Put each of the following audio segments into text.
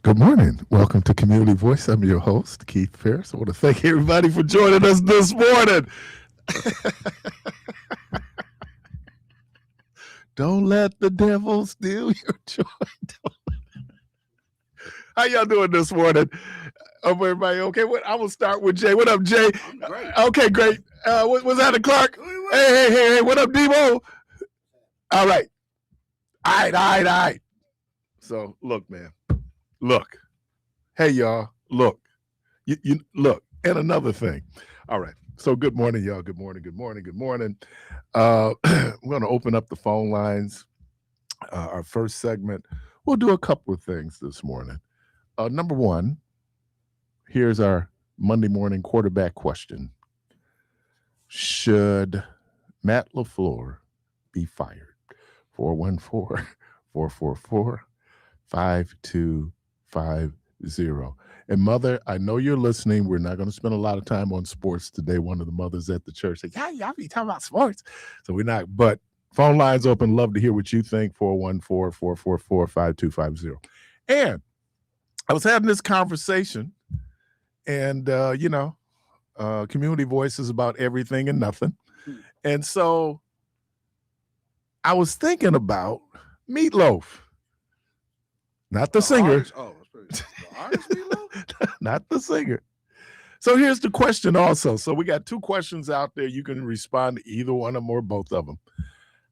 Good morning. Welcome to Community Voice. I'm your host, Keith Parris. I want to thank everybody for joining us this morning. Don't let the devil steal your joy. How y'all doing this morning? Hope everybody okay? I will start with Jay. What up, Jay? I'm great. Okay, great. What's that, Clark? Hey. What up, Debo? All right. All right. So, look, man. Look. Hey, y'all. Look. You look. And another thing. All right. So, good morning, y'all. Good morning. We're going to open up the phone lines. Our first segment. We'll do a couple of things this morning. Number one, here's our Monday morning quarterback question. Should Matt LaFleur be fired? 414-444-5250. And Mother, I know you're listening. We're not going to spend a lot of time on sports today. One of the mothers at the church said, yeah, y'all be talking about sports. So we're not, but phone lines open. Love to hear what you think. 414-444-5250. And I was having this conversation, and, community voice is about everything and nothing. And so I was thinking about Meatloaf. Not the singer. The artist Meatloaf? Not the singer. So here's the question also. So we got two questions out there. You can respond to either one of them or both of them.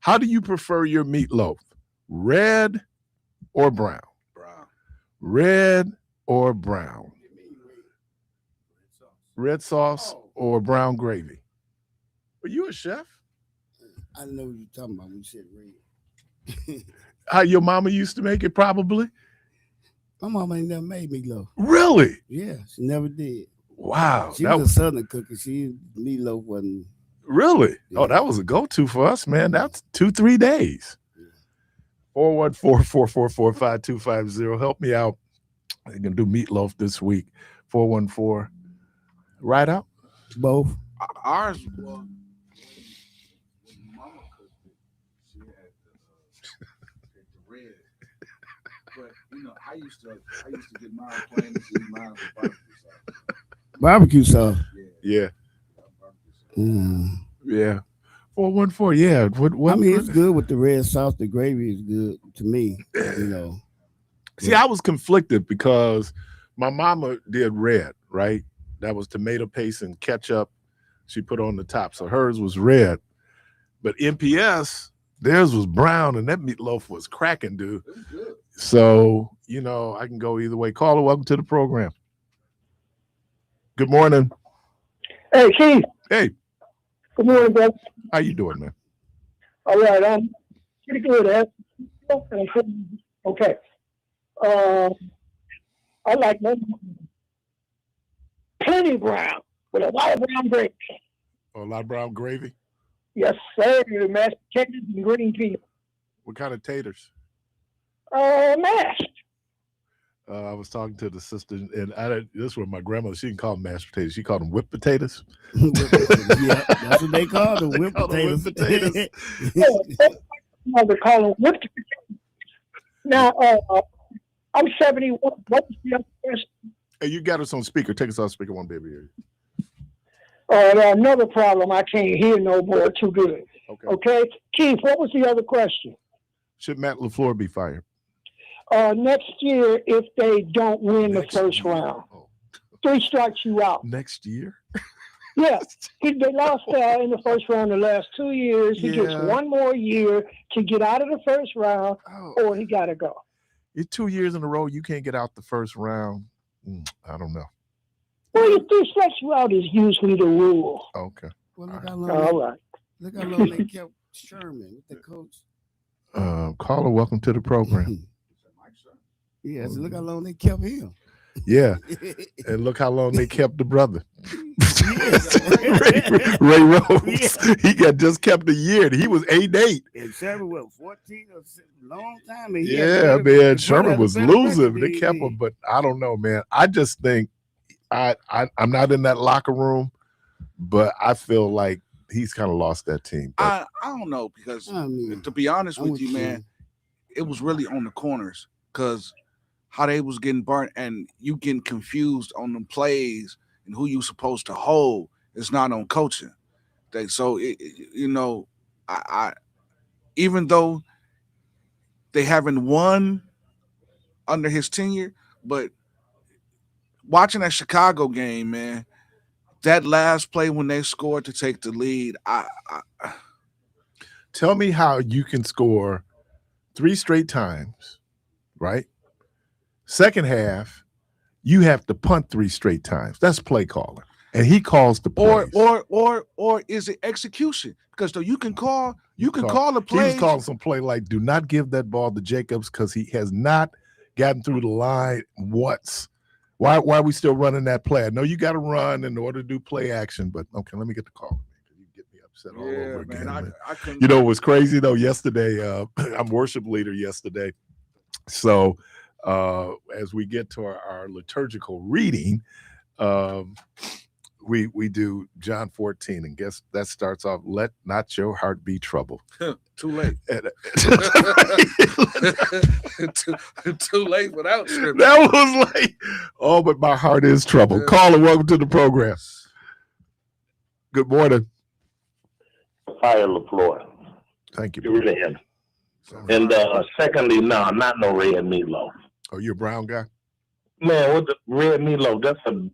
How do you prefer your meatloaf? Red or brown? Brown. Red or brown? Red sauce or brown gravy? Are you a chef? I know what you're talking about when you said red. How your mama used to make it, probably? My mama ain't never made meatloaf. Really? Yeah, she never did. Wow. She was a southern cooker. Meatloaf wasn't. Really? Yeah. Oh, that was a go-to for us, man. That's 2-3 days. 414-444-5250. Help me out. I can do meatloaf this week. 414. Right out? Both. Ours, well, when Mama cooked it, she had the red. But I used to get mine plain and see mine with barbecue sauce. Barbecue sauce. Yeah. Mm. Yeah. 414. Yeah. What? I mean, it's good with the red sauce. The gravy is good to me. See, I was conflicted because my mama did red, right? That was tomato paste and ketchup she put on the top. So hers was red. But MPS, theirs was brown, and that meatloaf was cracking, dude. It was good. So, I can go either way. Caller, welcome to the program. Good morning. Hey, Keith. Hey, Good morning, brother. how you doing, man? All right, I'm pretty good, Ed. Okay. I like plenty brown with a lot of brown gravy. Oh, a lot of brown gravy? Yes, sir. Mashed potatoes and green peas. What kind of taters? Mashed. I was talking to the sister, and this was my grandmother. She didn't call them mashed potatoes. She called them whipped potatoes. Yeah, that's what they call them, whipped potatoes. Potatoes. They call them whipped potatoes. Now, I'm 71. What was the other question? Hey, you got us on speaker. Take us on speaker one, baby. Another problem. I can't hear no more too good. Okay. Keith, what was the other question? Should Matt LaFleur be fired? Next year, if they don't win the first round, 3 strikes you out. Next year? Yeah, they lost in the first round the last 2 years. He gets one more year to get out of the first round, or he got to go. It's 2 years in a row. You can't get out the first round. I don't know. Well, 3 strikes you out is usually the rule. Okay. Well, Look how long they kept Sherman with the coach. Caller, welcome to the program. Yeah, so look how long they kept him. Yeah, and look how long they kept the brother. Ray Rose. He got just kept a year. He was 8-8. And Sherman was 14 or long time. Man. Sherman was losing. They kept him, but I don't know, man. I just think I'm not in that locker room, but I feel like he's kind of lost that team. I don't know, because to be honest with you, man, it was really on the corners, because how they was getting burnt, and you getting confused on them plays and who you supposed to hold. It's not on coaching. I even though they haven't won under his tenure, but watching that Chicago game, man, that last play when they scored to take the lead, Tell me how you can score 3 straight times, right? Second half, you have to punt 3 straight times. That's play caller, and he calls the plays. or is it execution? Because though you can call the play. He was calling some play like, do not give that ball to Jacobs because he has not gotten through the line once. Why are we still running that play? I know you got to run in order to do play action, but okay, let me get the call. You get me upset all over again. Man. I couldn't. You know what was crazy though? Yesterday, I'm worship leader yesterday. So as we get to our liturgical reading, we do John 14, and guess that starts off, let not your heart be troubled. Too late. Too late without scripture. That was like, oh, but my heart is troubled. Caller, welcome to the program. Good morning. Fire LaFleur. Thank you. Get rid of him. And secondly, no, I'm not no red meatloaf. Oh, you're a brown guy? Man, what the red meatloaf? That's a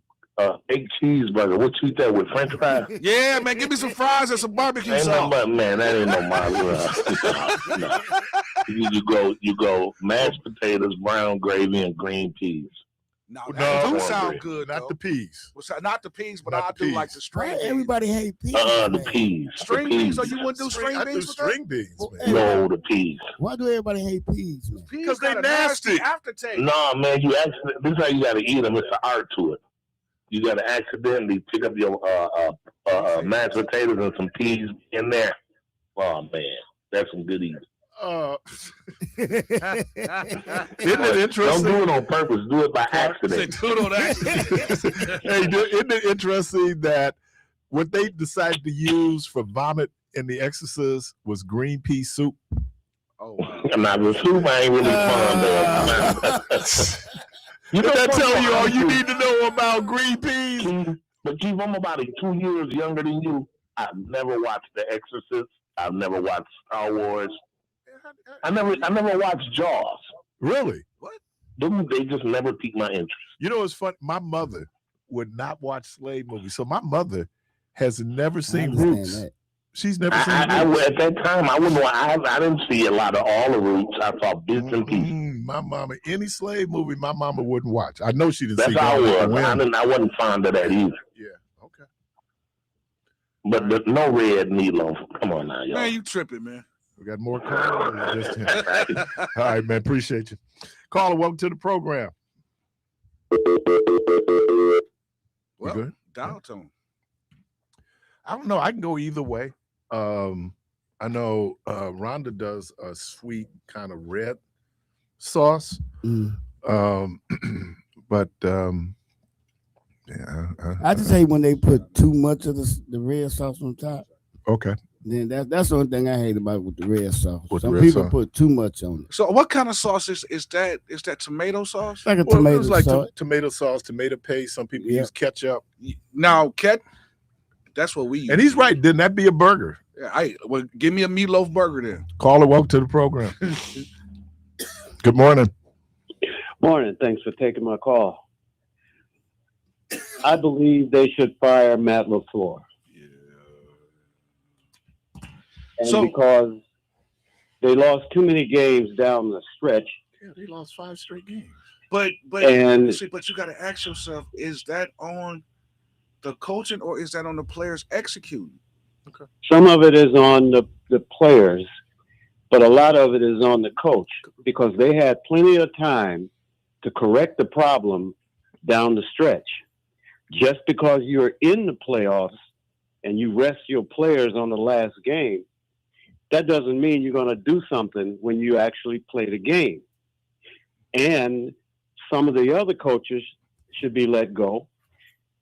egg cheeseburger. What you eat that with French fries? Yeah, man, give me some fries and some barbecue Ain't sauce. no, man, that ain't no no. You go mashed potatoes, brown gravy, and green peas. No, that do sound Cornbread. good. Not though. the peas. Not the peas, but Not I the do peas. like the Why string beans. everybody hate peas? The man? peas. String the beans, so peas. you wouldn't do string I do beans with string beans, Hey, man. No, the peas. Why do everybody hate peas, man? Peas 'Cause they got a nasty. aftertaste. No, man, you actually, this is how you got to eat them. It's an art to it. You got to accidentally pick up your mashed potatoes and some peas in there. Oh, man, that's some good eating. Isn't it Don't interesting? do it on purpose. Do it by accident. Say, dude, on accident. Hey, isn't it interesting that what they decided to use for vomit in The Exorcist was green pea soup? Oh, wow. I'm not the soup. I ain't really fond of. Did that tell you all you need to know about green peas? But Chief, I'm about 2 years younger than you. I've never watched The Exorcist. I've never watched Star Wars. I never watched Jaws. Really? They just never piqued my interest. You know, it's fun. My mother would not watch slave movies, so my mother has never seen Roots. That. She's never seen Roots. At that time, I didn't see a lot of all the Roots. I saw bits and pieces. My mama, any slave movie, my mama wouldn't watch. I know she didn't That's see. how I Gone with was. the Wind. I wasn't fond of that either. Yeah. Okay. But no red meatloaf. Come on now, y'all. Man, you tripping, man. We got more callers. All right, man. Appreciate you. Caller, welcome to the program. Well, good? dial tone. I don't know. I can go either way. I know Rhonda does a sweet kind of red sauce. But yeah, I just hate when they put too much of the red sauce on top. Okay. Then that's the only thing I hate about with the red sauce. With the Some red people sauce. put too much on it. So, what kind of sauce is that? Is that tomato sauce? It's like a Well, tomato it's like sauce. tomato sauce, tomato paste. Some people Yeah. use ketchup. Now, that's what we use. And he's right. Didn't that be a burger? Yeah, well, give me a meatloaf burger then. Caller, welcome to the program. Good morning. Morning. Thanks for taking my call. I believe they should fire Matt LaFleur. And So- because they lost too many games down the stretch, Yeah, they lost 5 straight games. But And- see, but you got to ask yourself: is that on the coaching or is that on the players executing? some of it is on the players, but a lot of it is on the coach because they had plenty of time to correct the problem down the stretch. Just because you're in the playoffs and you rest your players on the last game, that doesn't mean you're going to do something when you actually play the game. And some of the other coaches should be let go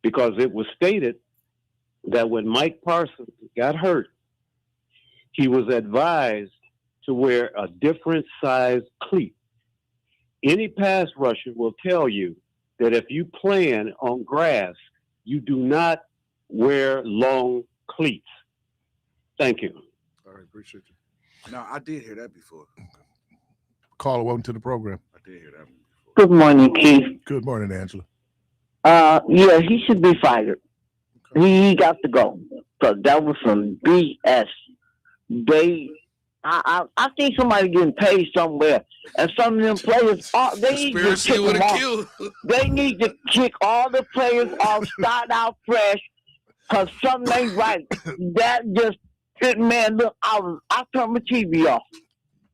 because it was stated that when Mike Parsons got hurt, he was advised to wear a different size cleat Any pass rusher will tell you that if you playing on grass, you do not wear long cleats. Thank you. All right, appreciate you. No, I did hear that before. Caller, welcome to the program. I did hear that one before. Good morning, Keith. Good morning, Angela. Yeah, he should be fired. He got to go because that was some BS. I think somebody getting paid somewhere, and some of them players, they need to kick them off. They need to kick all the players off, start out fresh, because something ain't right. That just, man, look, I turned my TV off.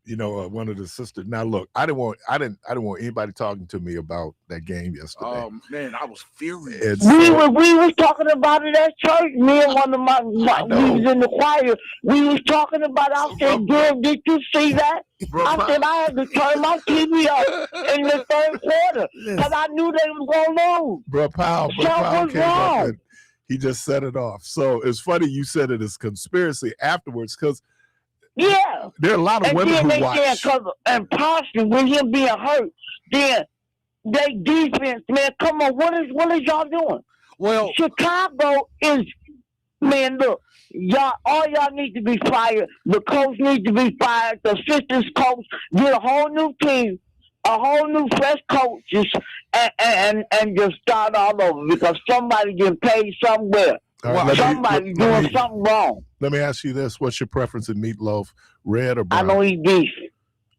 You know, one of the sisters. Now, look, I didn't want anybody talking to me about that game yesterday. Oh man, I was furious. We was talking about it at church. Me and one of my we was in the choir. We was talking about it. I said, girl, did you see that? I said I had to turn my TV off in the third quarter because I knew they was gonna lose. Bro Powell came up and he just set it off. So it's funny you said it as conspiracy afterwards because yeah, there are a lot of women who watch. And partially with him being hurt, then they defense, man, come on, what is y'all doing? Well, Chicago is, man, look, all y'all need to be fired. The coach needs to be fired. The assistant coach, get a whole new team, a whole new fresh coaches, and just start all over because somebody getting paid somewhere. Right, somebody doing something wrong. Let me ask you this: what's your preference in meatloaf, red or brown? I don't eat beef.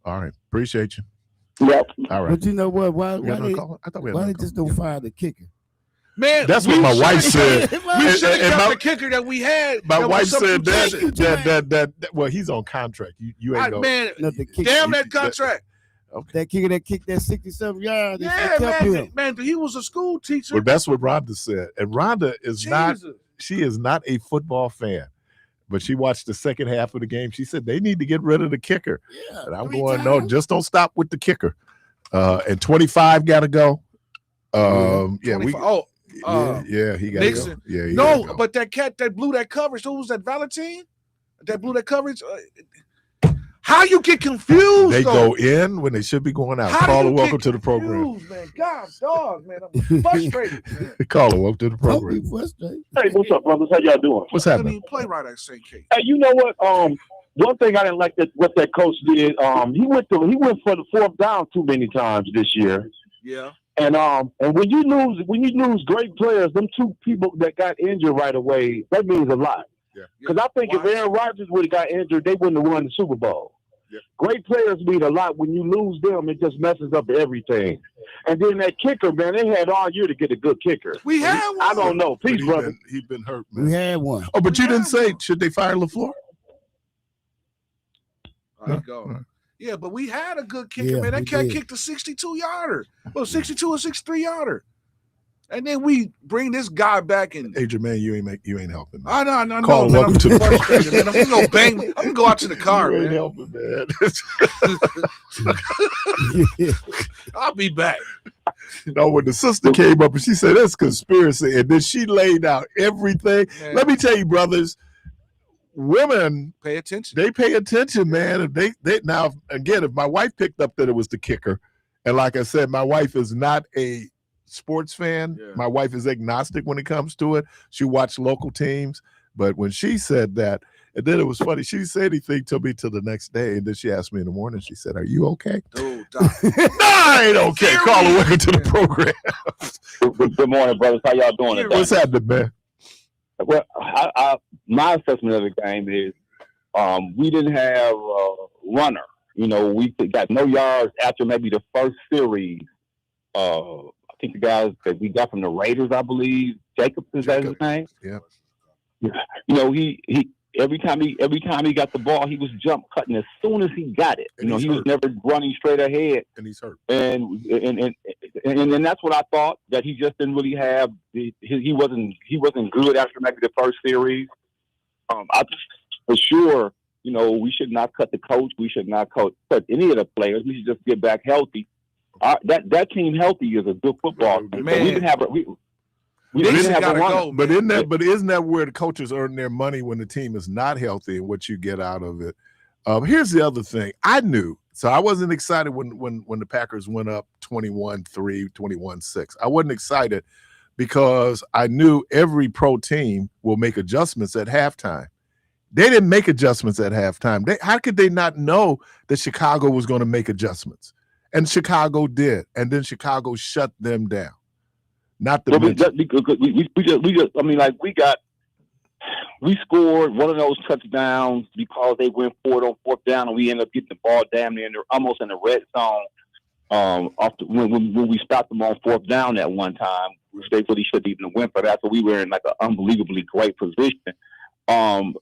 All right, appreciate you. Yep. All right. But you know what? Why they just don't fire the kicker? Man, that's what my wife said. We should have got the kicker that we had. My wife said that. Well, he's on contract. You ain't man. Damn that contract. Okay. That kicker that kicked that 67 yards. Yeah, man, he was a school teacher. Well, that's what Rhonda said. And Rhonda is she is not a football fan, but she watched the second half of the game. She said they need to get rid of the kicker. Yeah, and I'm going, no, just don't stop with the kicker. And 25 got to go. He got Nixon. Go. No, but that cat that blew that coverage, who was that, Valentine? That blew that coverage? How you get confused? They go in when they should be going out. Caller, welcome to the program. Man, God, dog, man, I'm frustrated. Caller, welcome to the program. Hey, what's up, brothers? How y'all doing? What's happening? Play right at St. K. Hey, you know what? One thing I didn't like what that coach did. He went for the fourth down too many times this year. Yeah. And when you lose great players, them two people that got injured right away, that means a lot. Because I think if Aaron Rodgers would have got injured, they wouldn't have won the Super Bowl. Yeah. Great players mean a lot. When you lose them, it just messes up everything. And then that kicker, man, they had all year to get a good kicker. We had one. I don't know. Please, brother. He's been hurt, man. We had one. Oh, but you didn't say, should they fire LaFleur? There you go. Yeah, but we had a good kicker, man. That cat kicked a 62-yarder. Well, 62 or 63-yarder. And then we bring this guy back and hey, Jermaine, you ain't helping. I know. Call, welcome to the frustrated, man. I'm gonna go bang. I'm gonna go out to the car, you man. Ain't helping, man. I'll be back. You know, when the sister came up and she said that's conspiracy, and then she laid out everything. Man. Let me tell you, brothers, women pay attention. They pay attention, man. If they now again, if my wife picked up that it was the kicker, and like I said, my wife is not a sports fan. Yeah. My wife is agnostic when it comes to it. She watched local teams, but when she said that, and then it was funny. She didn't say anything to me till the next day, and then she asked me in the morning. She said, "Are you okay?" No, I ain't okay. Caller, welcome to the program. Good morning, brothers. How y'all doing today? What's happening, man? Well, my assessment of the game is we didn't have a runner. You know, we got no yards after maybe the first series. I think the guys that we got from the Raiders, I believe, Jacobs, is that his name? Yeah. You know, he every time he got the ball, he was jump cutting as soon as he got it. And he was never running straight ahead. And he's hurt. And that's what I thought, that he just didn't really have. He wasn't good after maybe the first series. For sure, you know, we should not cut the coach. We should not cut any of the players. We should just get back healthy. That team healthy is a good football team. Man. So we didn't have a runner. But isn't that where the coaches earn their money when the team is not healthy and what you get out of it? Here's the other thing. I knew So I wasn't excited when the Packers went up 21-3, 21-6. I wasn't excited because I knew every pro team will make adjustments at halftime. They didn't make adjustments at halftime. How could they not know that Chicago was going to make adjustments? And Chicago did. And then Chicago shut them down. Not the we scored one of those touchdowns because they went for it on fourth down, and we ended up getting the ball damn near almost in the red zone. When we stopped them on fourth down that one time, they really should have even went for that. So we were in like an unbelievably great position. My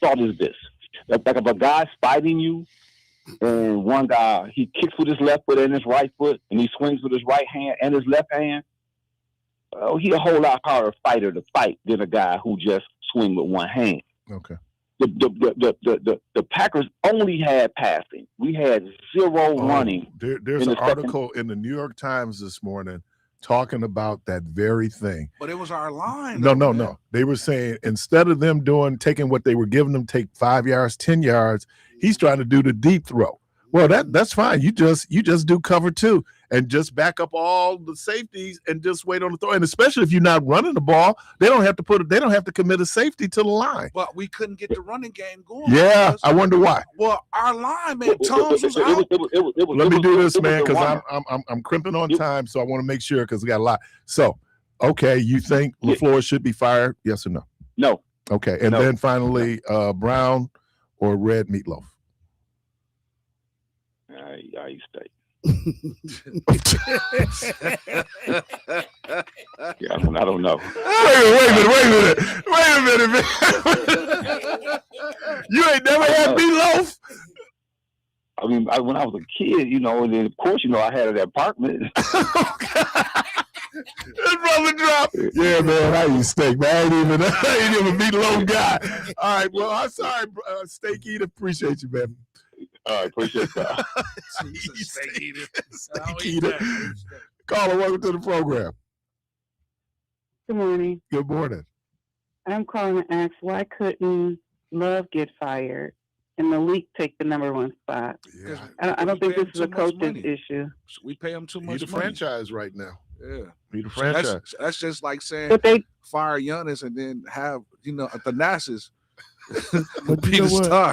thought is this: like if a guy's fighting you, and one guy he kicks with his left foot and his right foot, and he swings with his right hand and his left hand. He a whole lot harder fighter to fight than a guy who just swing with one hand. Okay. The Packers only had passing. We had zero running. There's an article in the New York Times this morning talking about that very thing. But it was our line. No. They were saying instead of them taking what they were giving them, take 5 yards, 10 yards, he's trying to do the deep throw. Well, that's fine. You just do cover 2 and just back up all the safeties and just wait on the throw. And especially if you're not running the ball, they don't have to commit a safety to the line. But we couldn't get the running game going. Yeah, I wonder why. Well, our line, man, Thomas was out. Let me do this, man, because I'm crimping on time, so I want to make sure because we got a lot. So, okay, you think LaFleur should be fired? Yes or no? No. Okay, and then finally, brown or red meatloaf? I stay. Yeah, I don't know. Wait a minute, man. You ain't never had meatloaf? I mean, when I was a kid, and then of course, I had an apartment. This brother dropped. Yeah, man, I eat steak, man. I ain't even a meatloaf guy. All right, well, I'm sorry, steak eater. Appreciate you, man. All right, appreciate that. Steak eater. Caller, welcome to the program. Good morning. Good morning. I'm calling to ask why couldn't Love get fired and Malik take the number 1 spot? Yeah. I don't think this is a coach's issue. We pay him too much He's the money. Franchise right now. Yeah. Be the franchise. That's just like saying fire Giannis and then have, Thanasis be the star.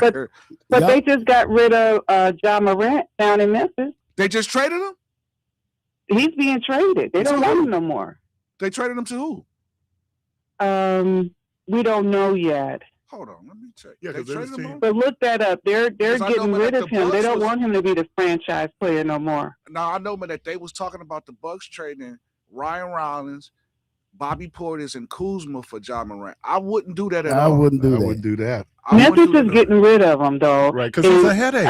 But they just got rid of Ja Morant down in Memphis. They just traded him? He's being traded. They don't want him no more. They traded him to who? We don't know yet. Hold on, let me check. Yeah, they traded him. But look that up. They're getting rid of him. They don't want him to be the franchise player no more. Now I know, man, that they was talking about the Bucks trading Ryan Rollins, Bobby Portis, and Kuzma for Ja Morant. I wouldn't do that at all. I wouldn't do that. Memphis is getting rid of him though. Right, because it's a headache.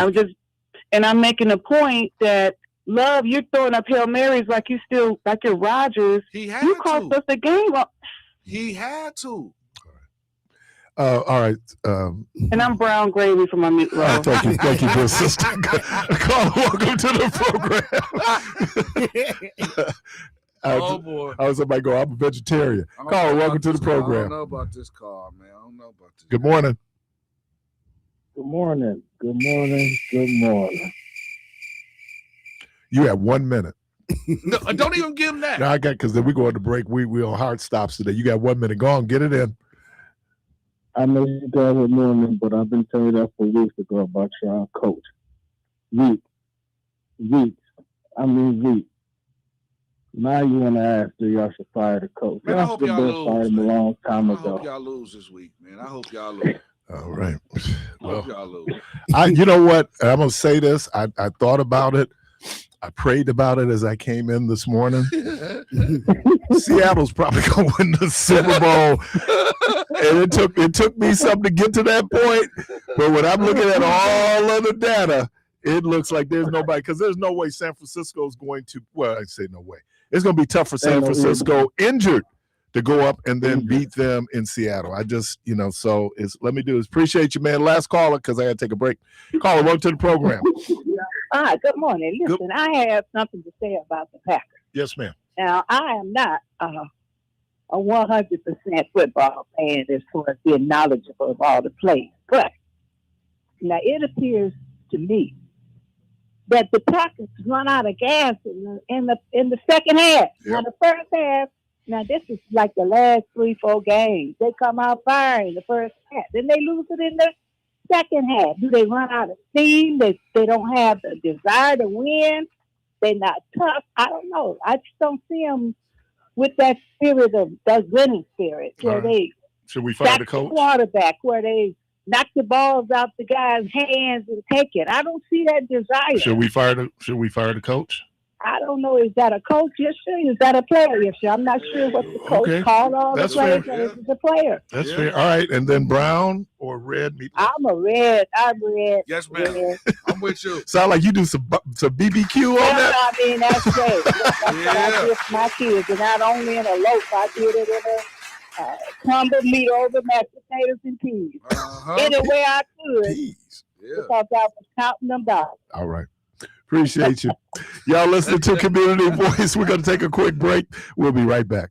I'm making a point that Love, you're throwing up Hail Marys like you're Rodgers. You cost us a game. He had to. All right. And I'm brown gravy for my meatloaf. Thank you, dear sister. Caller, welcome to the program. Oh boy! I was somebody go. I'm a vegetarian. Caller, welcome to the program. I don't know about this call, man. I don't know about this. Good morning. Good morning. Good morning. Good morning. You have 1 minute. No, don't even give him that. No, I got because then we go on the break. We on hard stops today. You got 1 minute. Go on, get it in. I know you guys are knowing, but I've been telling you that for weeks ago about your coach. Weeks. Now you want to ask that y'all should fire the coach. Man, I hope y'all lose. Fired him a long time ago. I hope y'all lose this week, man. I hope y'all lose. All right. I hope y'all lose. You know what? I'm gonna say this. I thought about it. I prayed about it as I came in this morning. Seattle's probably gonna win the Super Bowl, and it took me something to get to that point. But when I'm looking at all of the data, it looks like there's nobody, because there's no way San Francisco is going to. Well, I say no way. It's gonna be tough for San Francisco injured to go up and then beat them in Seattle. I just, so let me do this. Appreciate you, man. Last caller, because I got to take a break. Caller, welcome to the program. Hi, good morning. Listen, I have something to say about the Packers. Yes, ma'am. Now, I am not a 100% football fan as far as being knowledgeable of all the plays. But now it appears to me that the Packers run out of gas in the second half. Yep. Now the first half, now this is like the last 3-4 games. They come out firing the first half, then they lose it in the second half. Do they run out of steam? They don't have the desire to win. They're not tough. I don't know. I just don't see them with that spirit of that winning spirit where they should we fire the coach? Quarterback where they knock the balls out the guy's hands and take it. I don't see that desire. Should we fire the coach? I don't know. Is that a coach issue? Is that a player issue? I'm not sure what the coach called all the players. This is a player. That's fair. All right, and then Brown or Red? I'm a Red. I'm Red. Yes, ma'am. Red. I'm with you. Sound like you do some BBQ on that? I mean, that's great. That's what I did for my kids, and not only in a loaf, I did it in a crumbled meat over mashed potatoes and peas. Any way I could, because I was counting them dollars. All right. Appreciate you. Y'all listening to Community Voice. We're going to take a quick break. We'll be right back.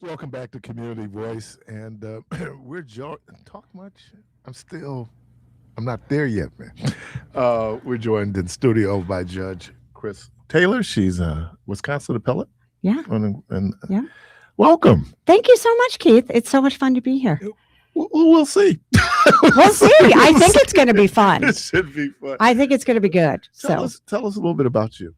Welcome back to Community Voice, and we're talk much. I'm not there yet, man. We're joined in studio by Judge Chris Taylor. She's a Wisconsin appellate. Yeah. And yeah. Welcome. Thank you so much, Keith. It's so much fun to be here. We'll see. We'll see. I think it's going to be fun. It should be fun. I think it's going to be good. Tell us a little bit about you.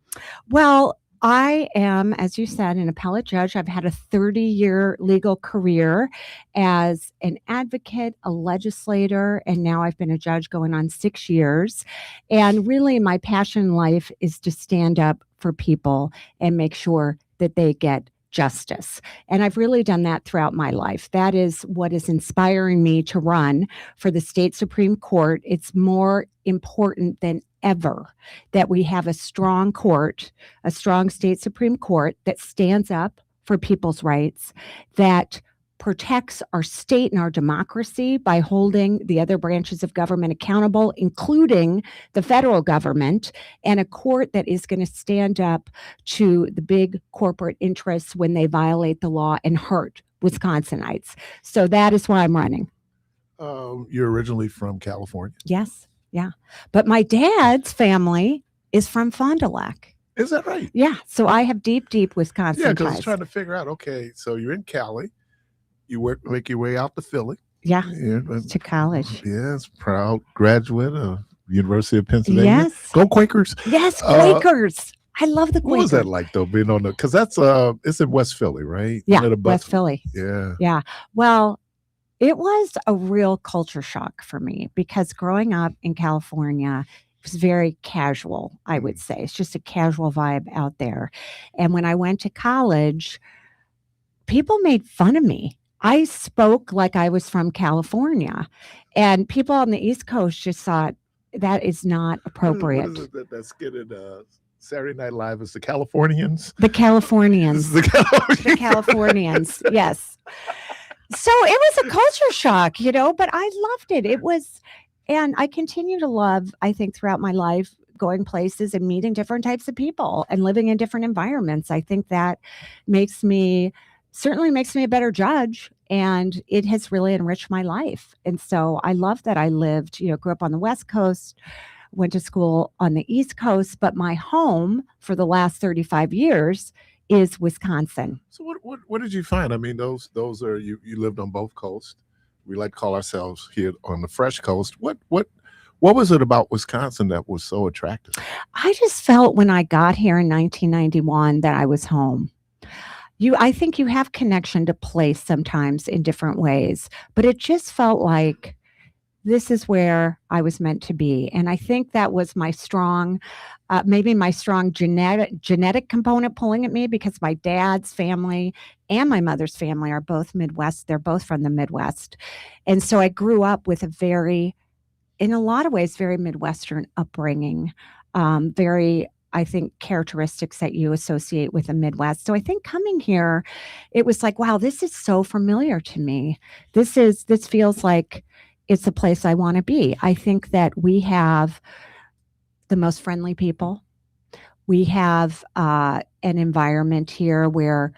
Well, I am, as you said, an appellate judge. I've had a 30-year legal career as an advocate, a legislator, and now I've been a judge going on 6 years. And really, my passion in life is to stand up for people and make sure that they get justice. And I've really done that throughout my life. That is what is inspiring me to run for the state Supreme Court. It's more important than ever that we have a strong court, a strong state Supreme Court that stands up for people's rights, that protects our state and our democracy by holding the other branches of government accountable, including the federal government, and a court that is going to stand up to the big corporate interests when they violate the law and hurt Wisconsinites. So that is why I'm running. You're originally from California? Yes. Yeah. But my dad's family is from Fond du Lac. Is that right? Yeah. So I have deep Wisconsin ties. Yeah, because I was ties. trying to figure out, okay, so you're in Cali. You make your way out to Philly. Yeah, to college. Yes, proud graduate of University of Pennsylvania. Yes. Go Quakers. Yes, Quakers. I love the Quakers. What was that like, though, being on the, because that's, it's in West Philly, right? Yeah, West Philly. Yeah. Yeah. Well, it was a real culture shock for me because growing up in California, it was very casual, I would say. It's just a casual vibe out there. And when I went to college, people made fun of me. I spoke like I was from California, and people on the East Coast just thought that is not appropriate. What is it that skit in Saturday Night Live is the Californians? The Californians. The Californians, yes. So it was a culture shock, but I loved it. It was, and I continue to love, I think, throughout my life, going places and meeting different types of people and living in different environments. I think that certainly makes me a better judge, and it has really enriched my life. And so I love that I lived, grew up on the West Coast, went to school on the East Coast, but my home for the last 35 years is Wisconsin. So what did you find? I mean, those are, you lived on both coasts. We like to call ourselves here on the fresh coast. What was it about Wisconsin that was so attractive? I just felt when I got here in 1991 that I was home. I think you have connection to place sometimes in different ways, but it just felt like this is where I was meant to be. And I think that was my strong, maybe my strong genetic component pulling at me, because my dad's family and my mother's family are both Midwest. They're both from the Midwest. And so I grew up with in a lot of ways, very Midwestern upbringing, I think, characteristics that you associate with the Midwest. So I think coming here, it was like, wow, this is so familiar to me. This feels like it's a place I want to be. I think that we have the most friendly people. We have an environment here where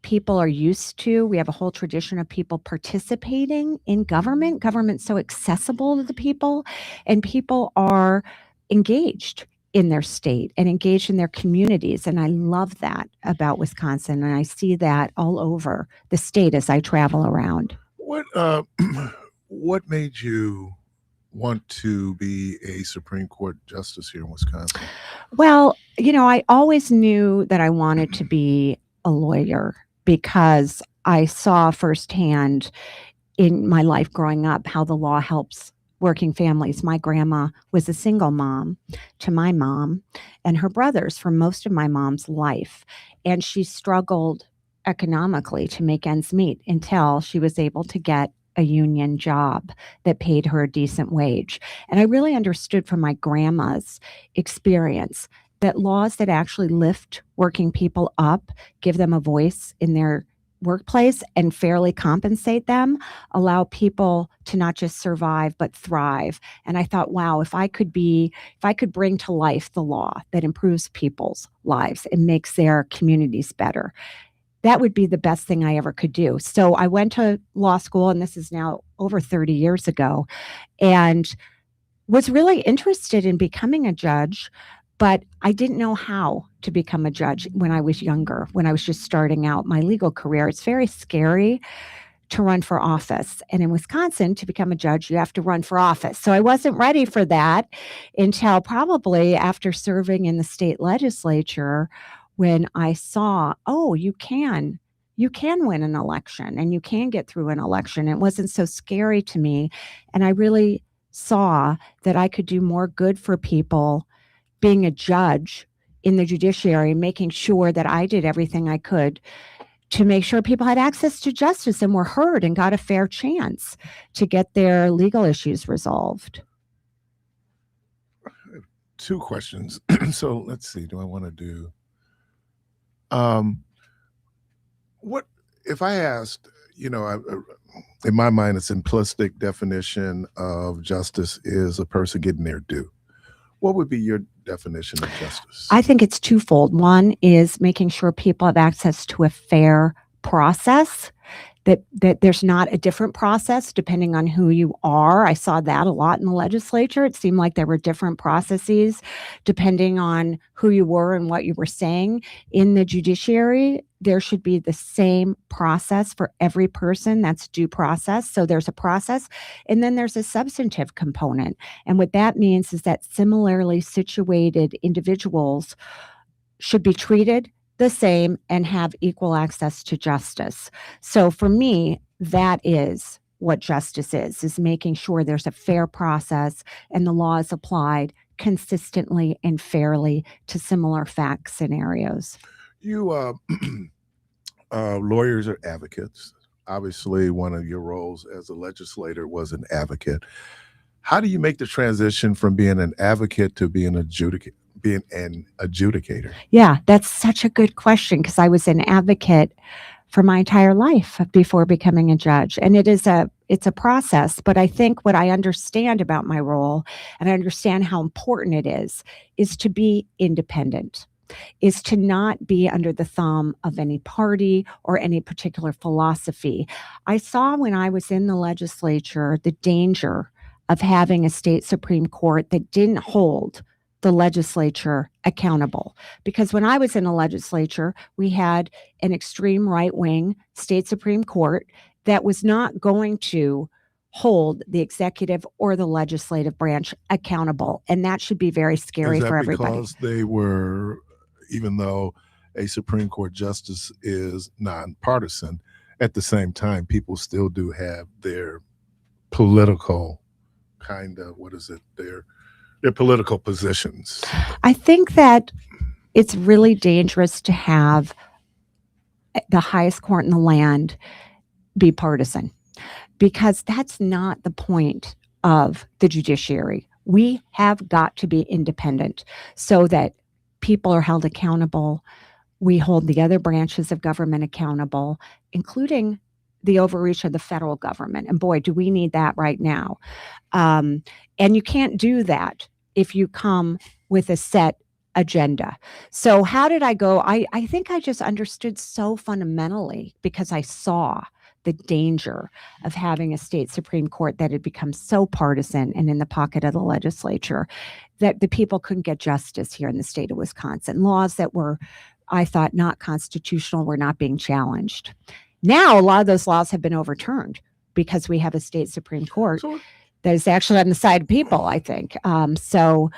people are used to. We have a whole tradition of people participating in government. Government's so accessible to the people, and people are engaged in their state and engaged in their communities. And I love that about Wisconsin. And I see that all over the state as I travel around. What made you want to be a Supreme Court justice here in Wisconsin? Well, I always knew that I wanted to be a lawyer because I saw firsthand in my life growing up how the law helps working families. My grandma was a single mom to my mom and her brothers for most of my mom's life. And she struggled economically to make ends meet until she was able to get a union job that paid her a decent wage. And I really understood from my grandma's experience that laws that actually lift working people up, give them a voice in their workplace and fairly compensate them, allow people to not just survive, but thrive. And I thought, wow, if I could bring to life the law that improves people's lives and makes their communities better, that would be the best thing I ever could do. So I went to law school, and this is now over 30 years ago, and was really interested in becoming a judge, but I didn't know how to become a judge when I was younger, when I was just starting out my legal career. It's very scary to run for office. And in Wisconsin, to become a judge, you have to run for office. So I wasn't ready for that until probably after serving in the state legislature, when I saw, oh, you can win an election and you can get through an election. It wasn't so scary to me. And I really saw that I could do more good for people being a judge in the judiciary, making sure that I did everything I could to make sure people had access to justice and were heard and got a fair chance to get their legal issues resolved. 2 questions. So let's see. Do I want to do? What if I asked? In my mind, a simplistic definition of justice is a person getting their due. What would be your definition of justice? I think it's twofold. One is making sure people have access to a fair process, that there's not a different process depending on who you are. I saw that a lot in the legislature. It seemed like there were different processes depending on who you were and what you were saying. In the judiciary, there should be the same process for every person. That's due process. So there's a process, and then there's a substantive component. And what that means is that similarly situated individuals should be treated the same and have equal access to justice. So for me, that is what justice is making sure there's a fair process and the law is applied consistently and fairly to similar fact scenarios. You lawyers are advocates. Obviously, one of your roles as a legislator was an advocate. How do you make the transition from being an advocate to being an adjudicator? Yeah, that's such a good question, because I was an advocate for my entire life before becoming a judge. And it's a process, but I think what I understand about my role, and I understand how important it is to be independent, is to not be under the thumb of any party or any particular philosophy. I saw when I was in the legislature the danger of having a state Supreme Court that didn't hold the legislature accountable. Because when I was in the legislature, we had an extreme right-wing state Supreme Court that was not going to hold the executive or the legislative branch accountable. And that should be very scary for everybody. Because they were, even though a Supreme Court justice is nonpartisan, at the same time, people still do have their political their political positions. I think that it's really dangerous to have the highest court in the land be partisan, because that's not the point of the judiciary. We have got to be independent so that people are held accountable. We hold the other branches of government accountable, including the overreach of the federal government. And boy, do we need that right now. And you can't do that if you come with a set agenda. So how did I go? I think I just understood so fundamentally, because I saw the danger of having a state Supreme Court that had become so partisan and in the pocket of the legislature that the people couldn't get justice here in the state of Wisconsin. Laws that were, I thought, not constitutional were not being challenged. Now, a lot of those laws have been overturned because we have a state Supreme Court that is actually on the side of people, I think. So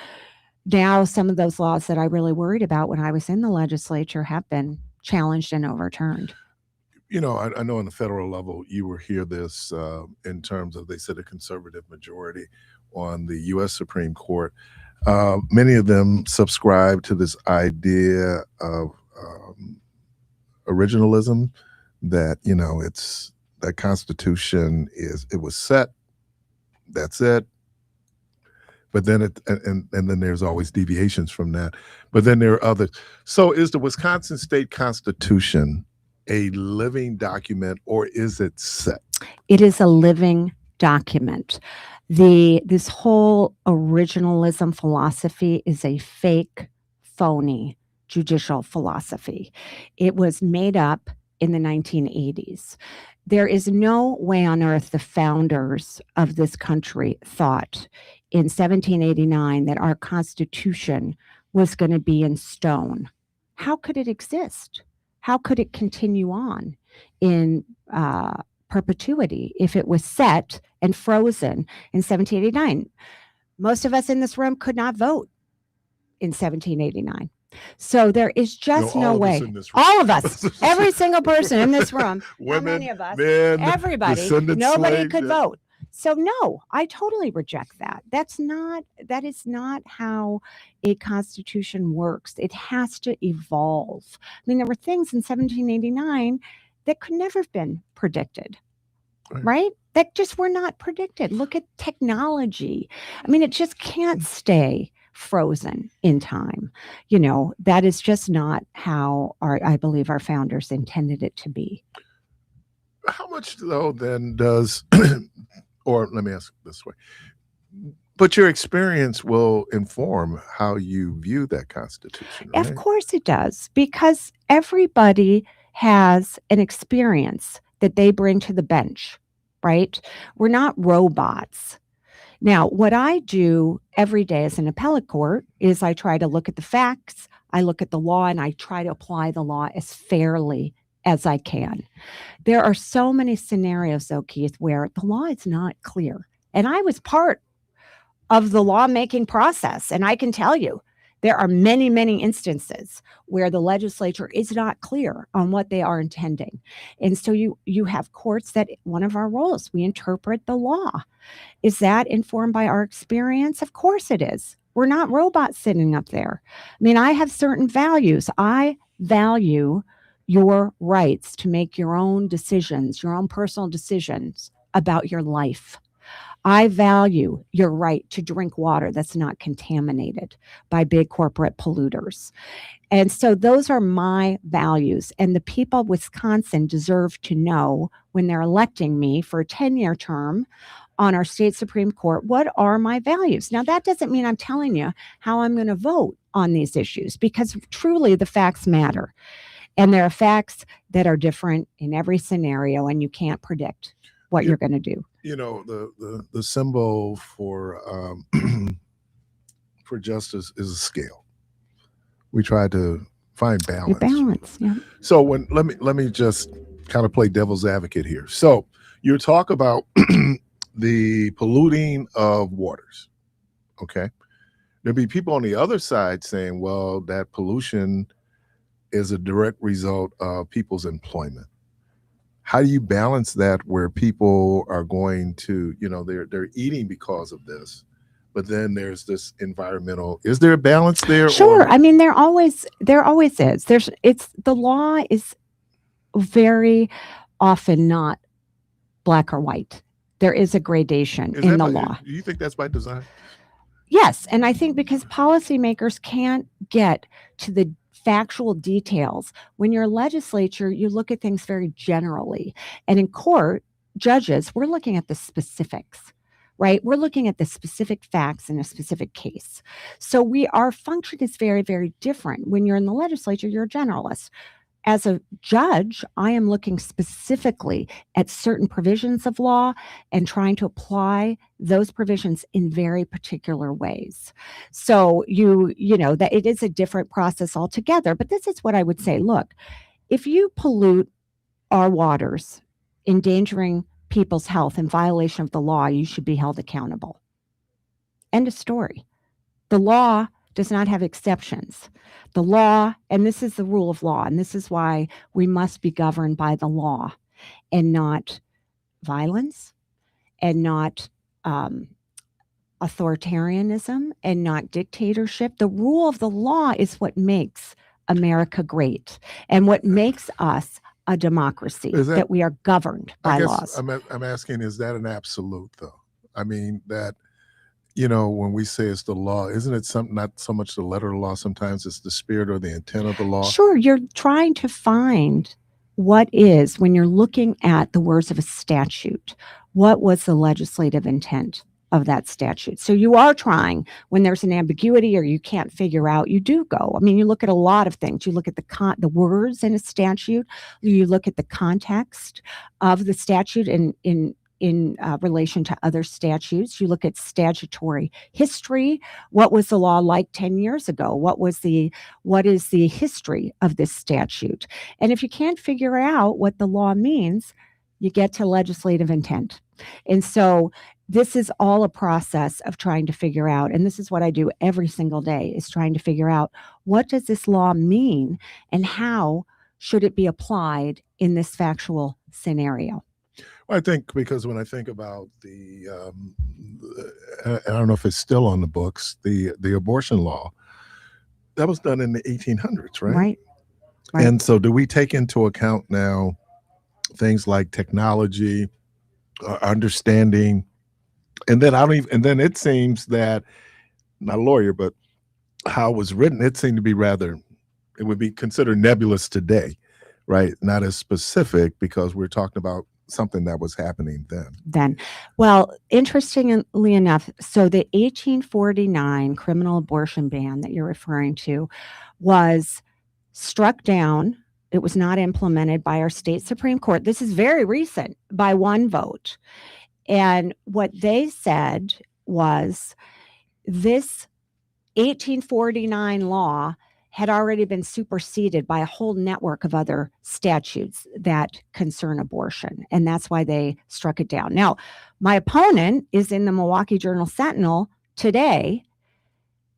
now some of those laws that I really worried about when I was in the legislature have been challenged and overturned. I know on the federal level, you will hear this in terms of, they said, a conservative majority on the U.S. Supreme Court. Many of them subscribe to this idea of originalism, that, it's that Constitution it was set, that's it. But then and then there's always deviations from that. But then there are others. So is the Wisconsin State Constitution a living document, or is it set? It is a living document. This whole originalism philosophy is a fake, phony judicial philosophy. It was made up in the 1980s. There is no way on earth the founders of this country thought in 1789 that our Constitution was going to be in stone. How could it exist? How could it continue on in perpetuity if it was set and frozen in 1789? Most of us in this room could not vote in 1789. So there is just no way. All of us, every single person in this room, women, how many of us, men, everybody, nobody slaves, could vote. So no, I totally reject that. That is not how a constitution works. It has to evolve. I mean, there were things in 1789 that could never have been predicted, right? That just were not predicted. Look at technology. I mean, it just can't stay frozen in time. That is just not how I believe our founders intended it to be. How much though then does, or let me ask it this way, but your experience will inform how you view that Constitution, right? Of course it does, because everybody has an experience that they bring to the bench, right? We're not robots. Now, what I do every day as an appellate court is I try to look at the facts, I look at the law, and I try to apply the law as fairly as I can. There are so many scenarios, though, Keith, where the law is not clear. And I was part of the lawmaking process, and I can tell you, there are many, many instances where the legislature is not clear on what they are intending. And so you have courts that one of our roles, we interpret the law. Is that informed by our experience? Of course it is. We're not robots sitting up there. I mean, I have certain values. I value your rights to make your own decisions, your own personal decisions about your life. I value your right to drink water that's not contaminated by big corporate polluters. And so those are my values. And the people of Wisconsin deserve to know when they're electing me for a 10-year term on our state Supreme Court, what are my values? Now, that doesn't mean I'm telling you how I'm going to vote on these issues, because truly the facts matter. And there are facts that are different in every scenario, and you can't predict what you're going to do. The symbol for for justice is a scale. We try to find balance. Balance, yeah. So let me just kind of play devil's advocate here. So you talk about the polluting of waters. Okay. There'll be people on the other side saying, well, that pollution is a direct result of people's employment. How do you balance that where people are going to, they're eating because of this, but then there's this environmental, is there a balance there? Sure. I mean, there always is. The law is very often not black or white. There is a gradation in the law. Do you think that's by design? Yes. And I think because policymakers can't get to the factual details. When you're a legislature, you look at things very generally. And in court, judges, we're looking at the specifics, right? We're looking at the specific facts in a specific case. So our function is very, very different. When you're in the legislature, you're a generalist. As a judge, I am looking specifically at certain provisions of law and trying to apply those provisions in very particular ways. So that it is a different process altogether. But this is what I would say. Look, if you pollute our waters, endangering people's health in violation of the law, you should be held accountable. End of story. The law does not have exceptions. The law, and this is the rule of law, and this is why we must be governed by the law and not violence and not authoritarianism and not dictatorship. The rule of the law is what makes America great and what makes us a democracy, that we are governed by laws. I'm asking, is that an absolute, though? I mean, that when we say it's the law, isn't it not so much the letter of the law, sometimes it's the spirit or the intent of the law? Sure. You're trying to find what is, when you're looking at the words of a statute, what was the legislative intent? of that statute. So you are trying when there's an ambiguity or you can't figure out, you do go. I mean, you look at a lot of things. You look at the words in a statute. You look at the context of the statute in relation to other statutes. You look at statutory history. What was the law like 10 years ago? What is the history of this statute? And if you can't figure out what the law means, you get to legislative intent. And so this is all a process of trying to figure out, and this is what I do every single day, is trying to figure out, what does this law mean and how should it be applied in this factual scenario? Well, I think because when I think about I don't know if it's still on the books, the abortion law, that was done in the 1800s, right? Right. And so do we take into account now things like technology, understanding, and then it seems that, not a lawyer, but how it was written, it seemed to be it would be considered nebulous today, right? Not as specific, because we're talking about something that was happening then. Well, interestingly enough, so the 1849 criminal abortion ban that you're referring to was struck down. It was not implemented by our state Supreme Court. This is very recent, by one vote. And what they said was this 1849 law had already been superseded by a whole network of other statutes that concern abortion. And that's why they struck it down. Now, my opponent is in the Milwaukee Journal-Sentinel today,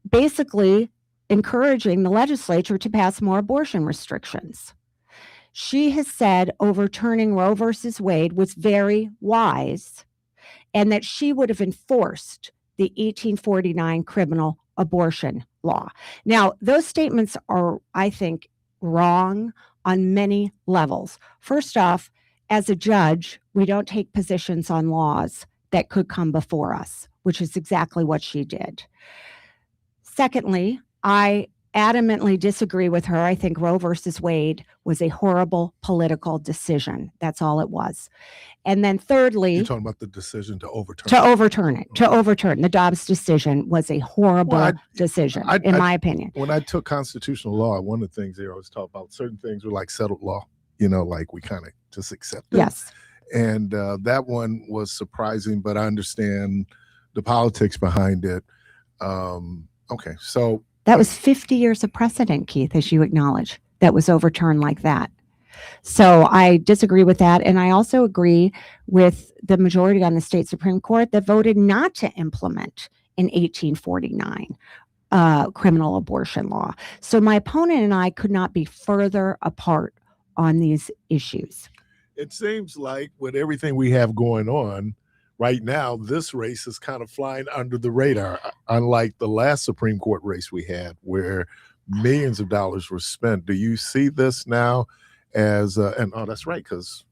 basically encouraging the legislature to pass more abortion restrictions. She has said overturning Roe versus Wade was very wise, and that she would have enforced the 1849 criminal abortion law. Now, those statements are, I think, wrong on many levels. First off, as a judge, we don't take positions on laws that could come before us, which is exactly what she did. Secondly, I adamantly disagree with her. I think Roe versus Wade was a horrible political decision. That's all it was. And then thirdly, You're talking about the decision to overturn. To overturn the Dobbs decision was a horrible decision, in my opinion. When I took constitutional law, one of the things they always talk about, certain things were like settled law, like we kind of just accept it. Yes. And that one was surprising, but I understand the politics behind it. Okay, so that was 50 years of precedent, Keith, as you acknowledge, that was overturned like that. So I disagree with that. And I also agree with the majority on the state Supreme Court that voted not to implement an 1849 criminal abortion law. So my opponent and I could not be further apart on these issues. It seems like with everything we have going on right now, this race is kind of flying under the radar, unlike the last Supreme Court race we had where millions of dollars were spent. Do you see this now as, that's right, because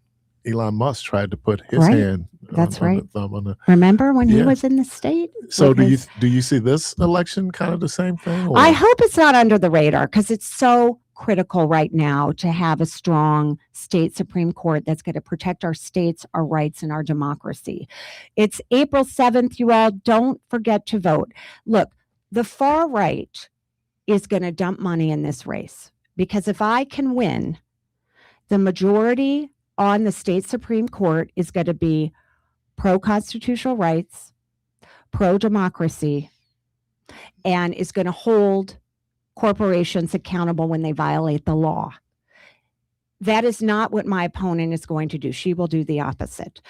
Elon Musk tried to put his hand on the thumb on the. Remember when he was in the state? So do you see this election kind of the same thing? Or? I hope it's not under the radar, because it's so critical right now to have a strong state Supreme Court that's going to protect our states, our rights, and our democracy. It's April 7th, you all. Don't forget to vote. Look, the far right is going to dump money in this race, because if I can win, the majority on the state Supreme Court is going to be pro-constitutional rights, pro-democracy, and is going to hold corporations accountable when they violate the law. That is not what my opponent is going to do. She will do the opposite.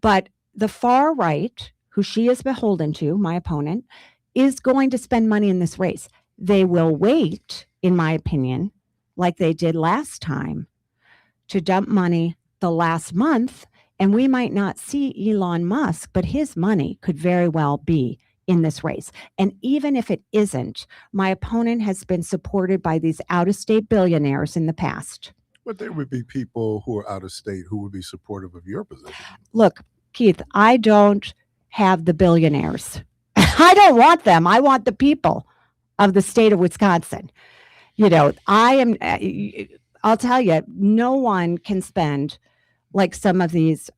But the far right, who she is beholden to, my opponent, is going to spend money in this race. They will wait, in my opinion, like they did last time, to dump money the last month, and we might not see Elon Musk, but his money could very well be in this race. And even if it isn't, my opponent has been supported by these out-of-state billionaires in the past. But there would be people who are out of state who would be supportive of your position. Look, Keith, I don't have the billionaires. I don't want them. I want the people of the state of Wisconsin. I'll tell you, no one can spend like some of these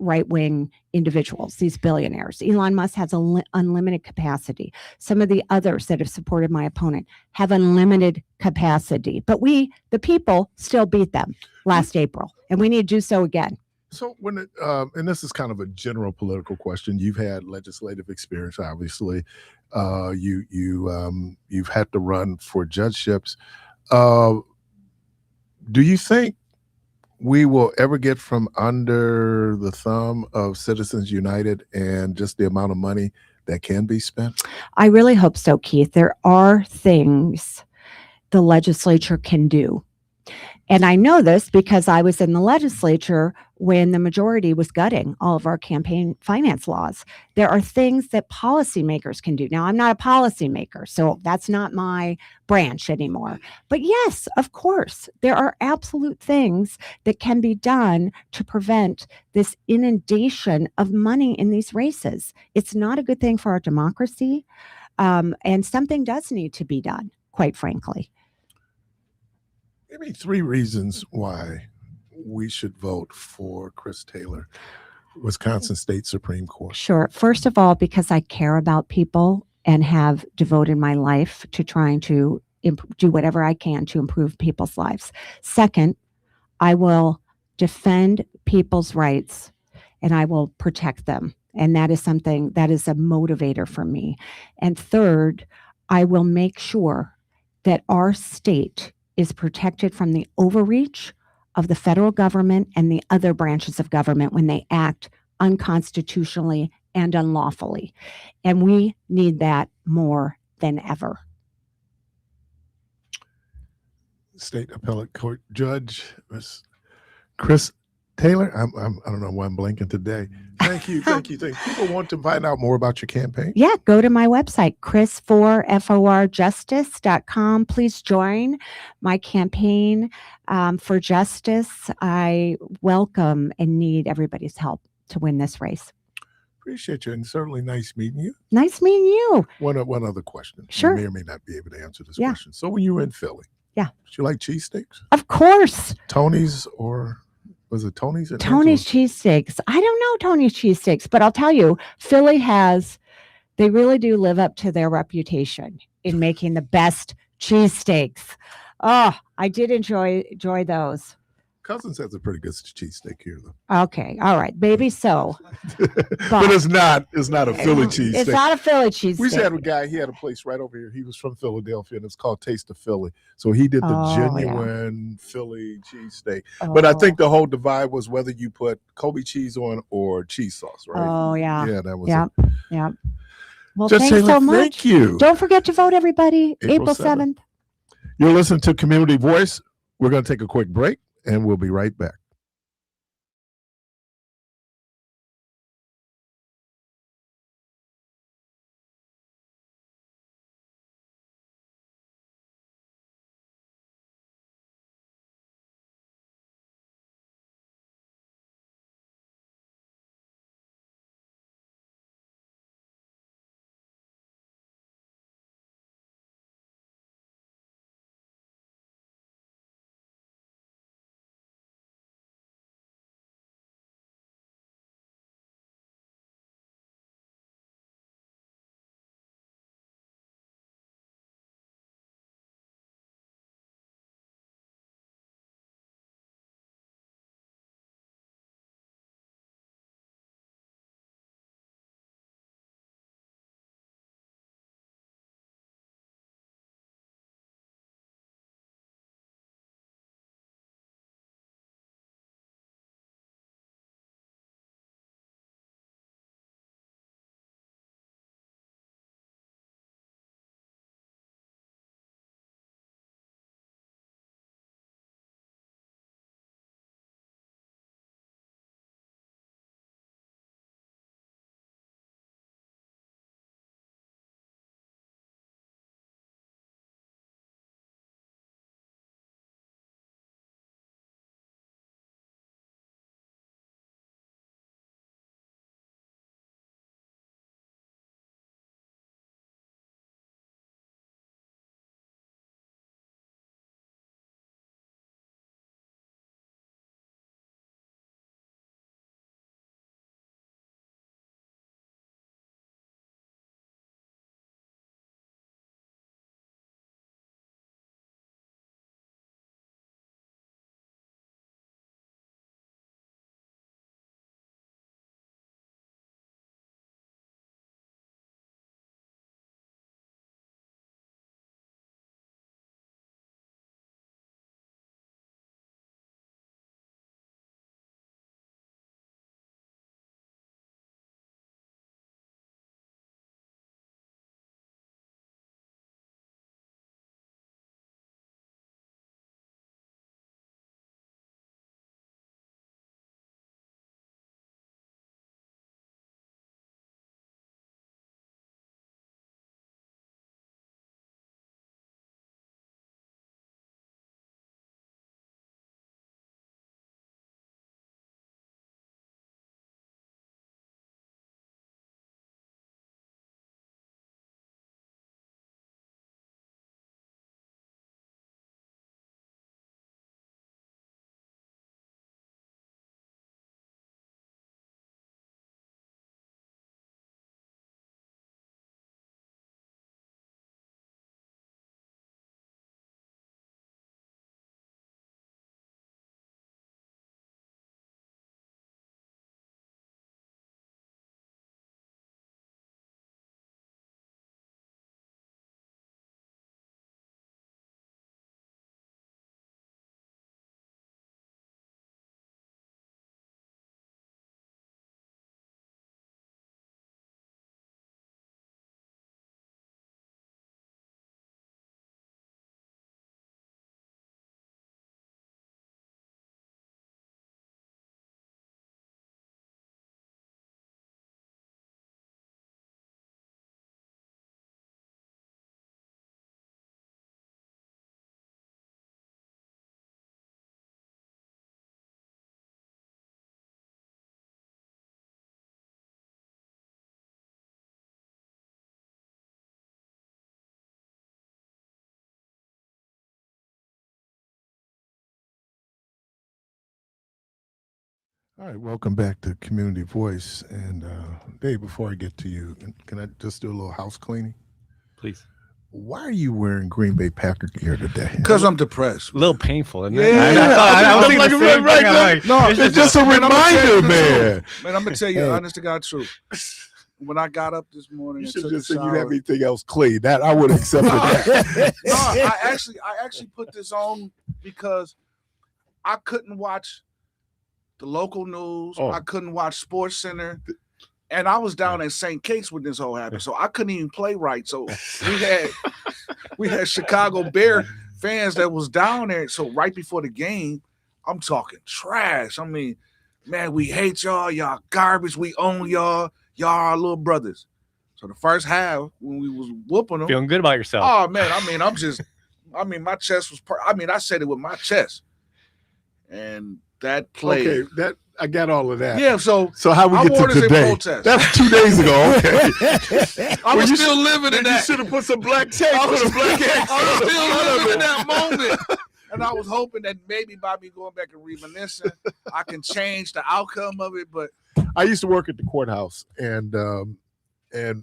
right-wing individuals, these billionaires. Elon Musk has unlimited capacity. Some of the others that have supported my opponent have unlimited capacity. But we, the people, still beat them last April, and we need to do so again. So when it, and this is kind of a general political question, you've had legislative experience, obviously. You've had to run for judgeships. Do you think we will ever get from under the thumb of Citizens United and just the amount of money that can be spent? I really hope so, Keith. There are things the legislature can do. And I know this because I was in the legislature when the majority was gutting all of our campaign finance laws. There are things that policymakers can do. Now, I'm not a policymaker, so that's not my branch anymore. But yes, of course, there are absolute things that can be done to prevent this inundation of money in these races. It's not a good thing for our democracy, and something does need to be done, quite frankly. Give me 3 reasons why we should vote for Chris Taylor, Wisconsin State Supreme Court. Sure. First of all, because I care about people and have devoted my life to trying to do whatever I can to improve people's lives. Second, I will defend people's rights and I will protect them. And that is something that is a motivator for me. And third, I will make sure that our state is protected from the overreach of the federal government and the other branches of government when they act unconstitutionally and unlawfully. And we need that more than ever. State Appellate Court Judge, Ms. Chris Taylor. I don't know why I'm blanking today. Thank you. People want to find out more about your campaign. Yeah, go to my website, chris4forjustice.com. Please join my campaign for justice. I welcome and need everybody's help to win this race. Appreciate you, and certainly nice meeting you. Nice meeting you. One other question. Sure. You may or may not be able to answer this question. So when you were in Philly, did you like cheesesteaks? Of course. Tony's, or was it Tony's? Tony's cheesesteaks. I don't know Tony's cheesesteaks, but I'll tell you, Philly they really do live up to their reputation in making the best cheesesteaks. Oh, I did enjoy those. Cousins has a pretty good cheesesteak here, though. Okay, all right, maybe so. But it's not a Philly cheesesteak. It's not a Philly cheesesteak. We just had a guy, he had a place right over here. He was from Philadelphia, and it's called Taste of Philly. So he did the genuine Philly cheesesteak. But I think the whole divide was whether you put Kobe cheese on or cheese sauce, right? Oh, yeah. Yeah, that was it. Yeah. Well, Judge thanks Taylor, so much. Thank you. Don't forget to vote, everybody. April 7th. You're listening to Community Voice. We're going to take a quick break, and we'll be right back. All right, welcome back to Community Voice. And Dave, before I get to you, can I just do a little house cleaning? Please. Why are you wearing Green Bay Packer gear today? Because I'm depressed. A little painful, isn't Yeah, it? I was thinking the same thing. I'm like, no, it's just a reminder, man. Man, I'm gonna tell you, honest to God, truth. When I got up this morning, You and should took just a say you shower, have anything else clean. That I would accept that. No, I actually put this on because I couldn't watch the local news. Oh. I couldn't watch Sports Center. And I was down at St. Kate's when this all happened. So I couldn't even play right. So we had Chicago Bear fans that was down there. So right before the game, I'm talking trash. I mean, man, we hate y'all. Y'all garbage. We own y'all. Y'all are our little brothers. So the first half, when we was whooping them. Feeling good about yourself. Oh, man. I mean, my chest was, I said it with my chest. And that play. Okay, that I got all of that. Yeah, so how we get to today? That's 2 days ago. Okay, I was still living in that. You should have put some black tape. I was Put a black X. I was still living in that moment. And I was hoping that maybe by me going back and reminiscing, I can change the outcome of it. But I used to work at the courthouse, and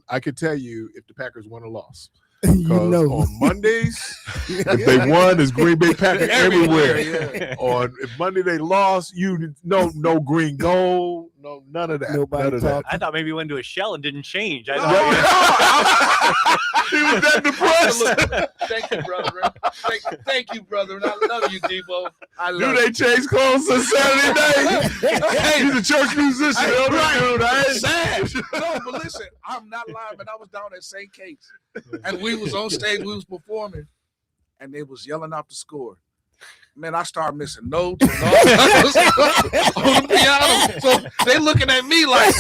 I could tell you if the Packers won or lost. You know, on Mondays, if they won, it's Green Bay Packers everywhere. Yeah. If Monday they lost, no green gold, no none of that. Nobody talking. I thought maybe you went into a shell and didn't change. He was that depressed. Thank you, brother. Thank you, brother. And I love you, Debo. Do they change clothes on Saturday night? He's a church musician. I ain't sad. No, but listen, I'm not lying, but I was down at St. Kate's. And we was on stage, we was performing, and they was yelling out the score. Man, I started missing notes and all on the piano. So they looking at me like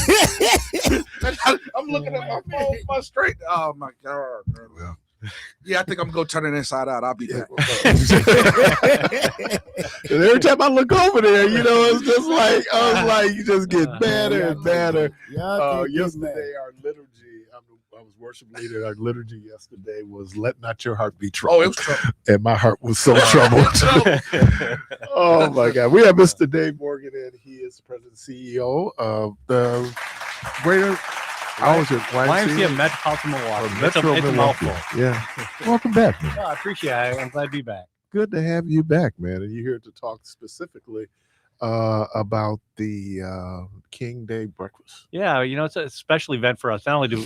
I'm looking at my phone frustrated. Oh my God. Man. Yeah, I think I'm gonna turn it inside out. I'll be back. Every time I look over there, it's just like I was like, you just get better and better. Yesterday, our liturgy. I was worship leader. Our liturgy yesterday was "Let not your heart be troubled." Oh, it was troubled. And my heart was so troubled. Oh my God! We have Mr. Dave Morgan, and he is the president and CEO of the Greater YMCA Metropolitan Milwaukee. It's a mouthful. Yeah. Welcome back, man. I appreciate it. I'm glad to be back. Good to have you back, man. And you're here to talk specifically about the King Day breakfast. Yeah, it's a special event for us. Not only do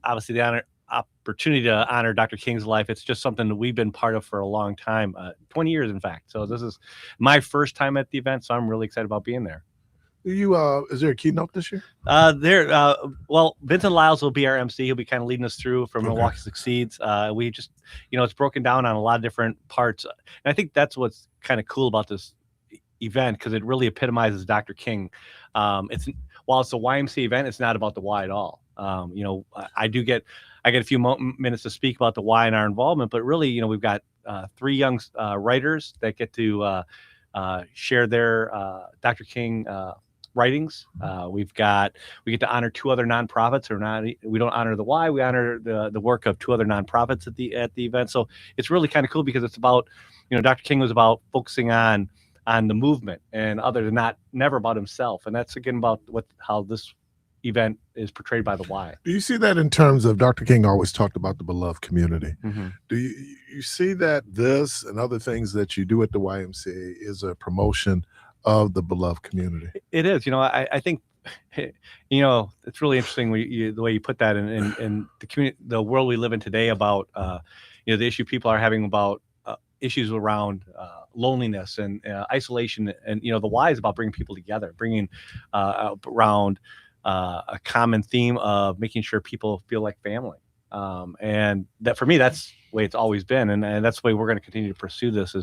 obviously the opportunity to honor Dr. King's life, it's just something that we've been part of for a long time, 20 years, in fact. So this is my first time at the event, so I'm really excited about being there. Is there a keynote this year? Well, Vincent Lyles will be our MC. He'll be kind of leading us through from Milwaukee Succeeds. We just, it's broken down on a lot of different parts. And I think that's what's kind of cool about this event, because it really epitomizes Dr. King. While it's a YMCA event, it's not about the why at all. I get a few minutes to speak about the why and our involvement, but really, we've got 3 young writers that get to share their Dr. King writings. We get to honor 2 other nonprofits. We don't honor the why, we honor the work of 2 other nonprofits at the event. So it's really kind of cool, because it's about, Dr. King was about focusing on the movement and never about himself. And that's again about how this event is portrayed by the why. Do you see that in terms of Dr. King always talked about the beloved community? Mm-hmm. Do you see that this and other things that you do at the YMCA is a promotion of the beloved community? It is. I think, it's really interesting the way you put that in the community, the world we live in today, about, the issue people are having about issues around loneliness and isolation. And, the why is about bringing people together, bringing around a common theme of making sure people feel like family. And that, for me, that's the way it's always been. And that's the way we're going to continue to pursue this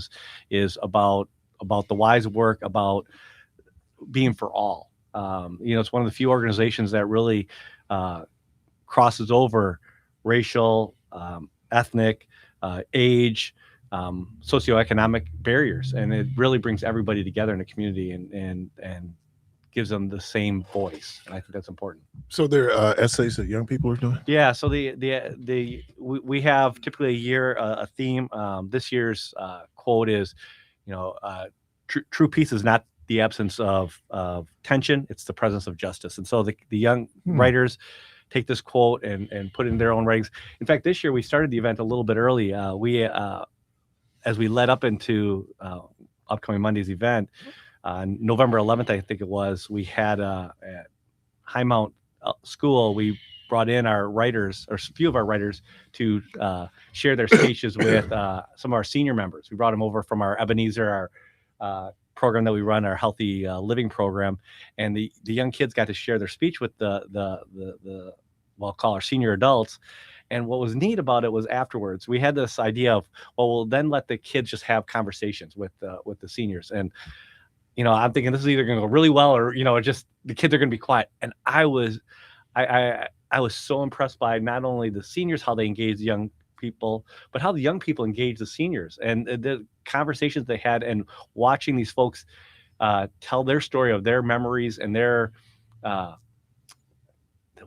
is about the wise work, about being for all. It's one of the few organizations that really crosses over racial, ethnic, age, socioeconomic barriers, and it really brings everybody together in a community and gives them the same voice. And I think that's important. So there are essays that young people are doing? Yeah. So we have typically a year, a theme. This year's quote is, true peace is not the absence of tension. It's the presence of justice. And so the young writers take this quote and put it in their own writings. In fact, this year we started the event a little bit early. As we led up into upcoming Monday's event, November 11th, I think it was, we had at Highmount School, we brought in our writers, or a few of our writers, to share their speeches with some of our senior members. We brought them over from our Ebenezer, our program that we run, our healthy living program, and the young kids got to share their speech with the we'll call our senior adults. And what was neat about it was afterwards we had this idea of, well, we'll then let the kids just have conversations with the seniors. And I'm thinking this is either going to go really well or just the kids are going to be quiet. And I was so impressed by not only the seniors, how they engage the young people, but how the young people engage the seniors and the conversations they had, and watching these folks tell their story of their memories and their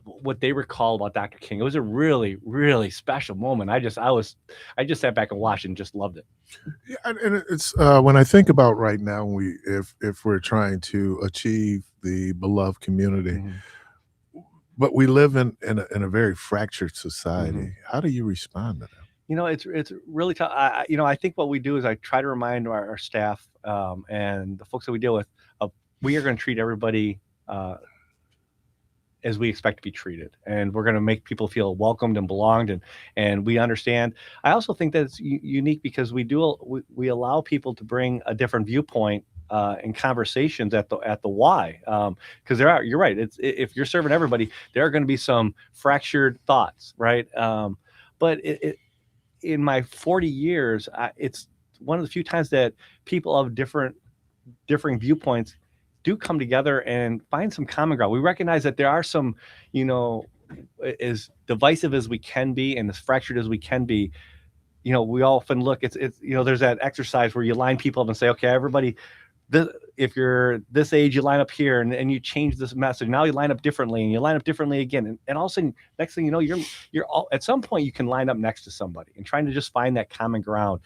what they recall about Dr. King. It was a really, really special moment. I just sat back and watched and just loved it. Yeah, and it's when I think about right now, if we're trying to achieve the beloved community, but we live in a very fractured society. How do you respond to that? It's really tough. I think what we do is I try to remind our staff and the folks that we deal with we are going to treat everybody as we expect to be treated, and we're going to make people feel welcomed and belonged, and we understand. I also think that it's unique because we allow people to bring a different viewpoint in conversations at the why, because you're right. If you're serving everybody, there are going to be some fractured thoughts, right? But in my 40 years, it's one of the few times that people of differing viewpoints do come together and find some common ground. We recognize that there are some, as divisive as we can be and as fractured as we can be, we often look, it's there's that exercise where you line people up and say, okay, everybody, if you're this age, you line up here and you change this message. Now you line up differently and you line up differently again. And all of a sudden, next thing you know, you're all, at some point you can line up next to somebody and trying to just find that common ground.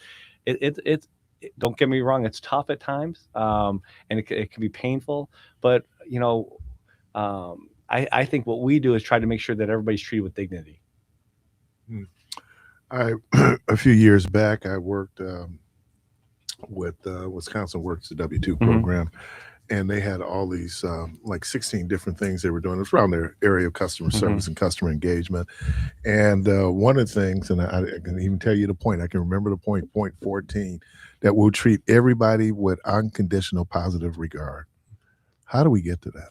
Don't get me wrong, it's tough at times, and it can be painful, but I think what we do is try to make sure that everybody's treated with dignity. A few years back, I worked with Wisconsin Works, the W2 program, and they had all these like 16 different things they were doing. It was around their area of customer service and customer engagement. And one of the things, and I can even tell you the point, I can remember the point 14, that we'll treat everybody with unconditional positive regard. How do we get to that?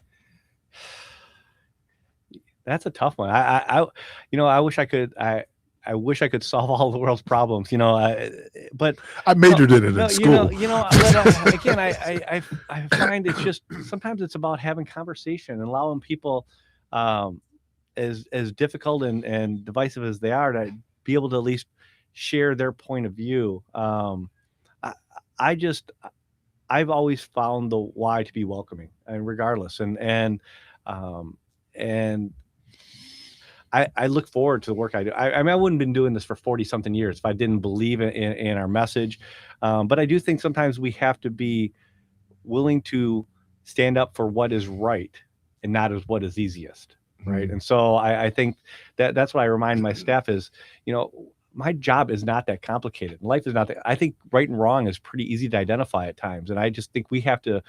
That's a tough one. I wish I could. I wish I could solve all the world's problems, but I majored in it in school. But again, I find it's just sometimes it's about having conversation and allowing people, as difficult and divisive as they are, to be able to at least share their point of view. I've always found the why to be welcoming, and regardless, and I look forward to the work I do. I mean, I wouldn't have been doing this for 40 something years if I didn't believe in our message. But I do think sometimes we have to be willing to stand up for what is right and not as what is easiest. Right. And so I think that's what I remind my staff is, my job is not that complicated. Life is not that. I think right and wrong is pretty easy to identify at times. And I just think we have to,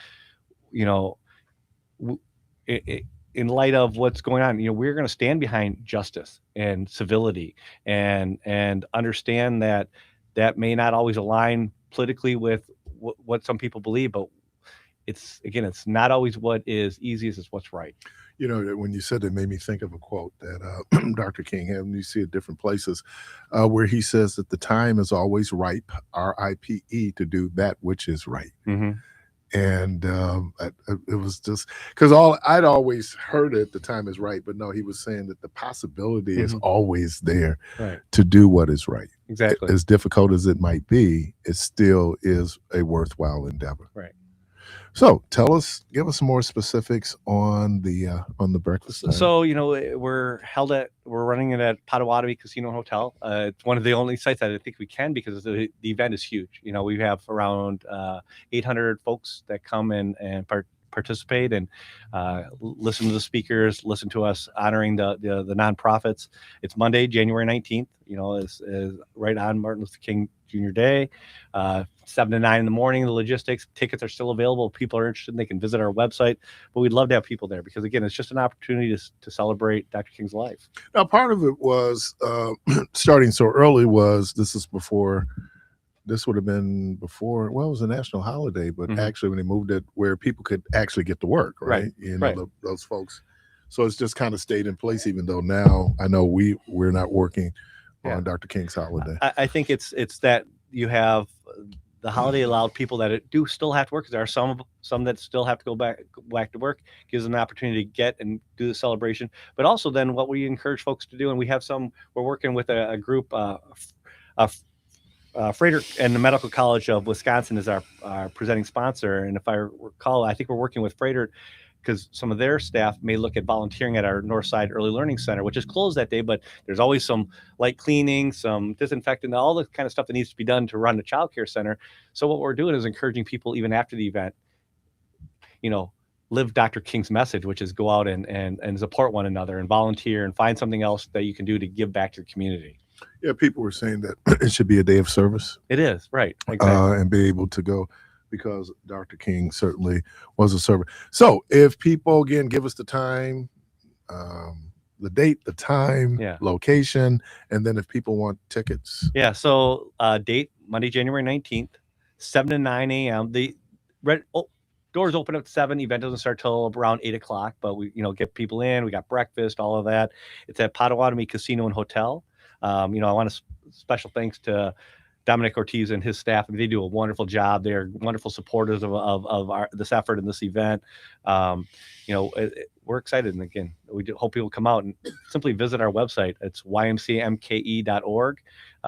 in light of what's going on, we're going to stand behind justice and civility and understand that may not always align politically with what some people believe, but it's not always what is easiest, it's what's right. When you said it made me think of a quote that Dr. King had, and you see it different places, where he says that the time is always ripe, RIPE, to do that which is right. And it was just because I'd always heard it, the time is right, but no, he was saying that the possibility is always there to do what is right. Exactly. As difficult as it might be, it still is a worthwhile endeavor. Right. So give us some more specifics on the breakfast. Time. So we're running it at Potawatomi Casino and Hotel. It's one of the only sites that I think we can because the event is huge. We have around 800 folks that come and participate and listen to the speakers, listen to us honoring the nonprofits. It's Monday, January 19th. Is right on Martin Luther King Jr. Day, 7 to 9 in the morning. The logistics, tickets are still available. If people are interested, they can visit our website. But we'd love to have people there because, again, it's just an opportunity to celebrate Dr. King's life. Now, part of it was starting so early this would have been before, well, it was a national holiday, but actually when they moved it where people could actually get to work, right? Those folks. So it's just kind of stayed in place, even though now I know we're not working on Dr. King's holiday. I think it's that you have the holiday allowed people that do still have to work, because there are some that still have to go back to work, gives them an opportunity to get and do the celebration. But also then what we encourage folks to do, and we're working with a group, Freighter and the Medical College of Wisconsin is our presenting sponsor. And if I recall, I think we're working with Freighter because some of their staff may look at volunteering at our Northside Early Learning Center, which is closed that day, but there's always some light cleaning, some disinfecting, all the kind of stuff that needs to be done to run the child care center. So what we're doing is encouraging people, even after the event, live Dr. King's message, which is go out and support one another and volunteer and find something else that you can do to give back to the community. Yeah, people were saying that it should be a day of service. It is, right, exactly. And be able to go, because Dr. King certainly was a servant. So if people, again, give us the time, the date, the time, location, and then if people want tickets. Yeah, so date, Monday, January 19th, 7 to 9 a.m. Doors open up at 7. Event doesn't start till around 8 o'clock, but we get people in. We got breakfast, all of that. It's at Potawatomi Casino and Hotel. I want to special thanks to Dominic Ortiz and his staff. They do a wonderful job. They're wonderful supporters of this effort and this event. We're excited. And again, we hope people come out and simply visit our website. It's ymcmke.org.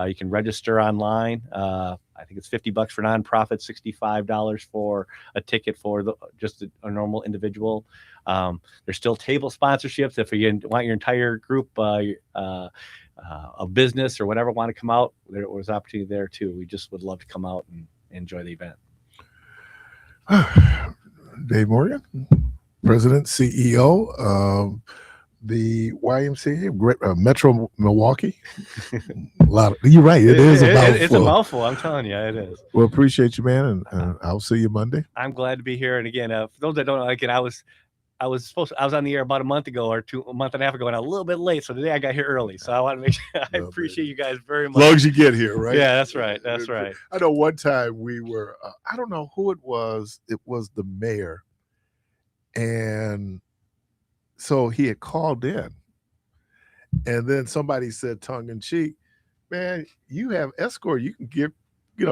You can register online. I think it's $50 for nonprofit, $65 for a ticket for just a normal individual. There's still table sponsorships. If you want your entire group of business or whatever want to come out, there was opportunity there too. We just would love to come out and enjoy the event. Dave Morgan, President, CEO of the YMCA, Metro Milwaukee. You're right. It's a mouthful. I'm telling you, it is. Well, appreciate you, man, and I'll see you Monday. I'm glad to be here. And again, for those that don't know, again, I was on the air about a month and a half ago, and I'm a little bit late. So today I got here early. So I want to make sure I appreciate you guys very much. As long as you get here, right? Yeah, that's right. That's right. I know one time we were, I don't know who it was. It was the mayor. And so he had called in. And then somebody said, tongue in cheek, man, you have escort. You can get,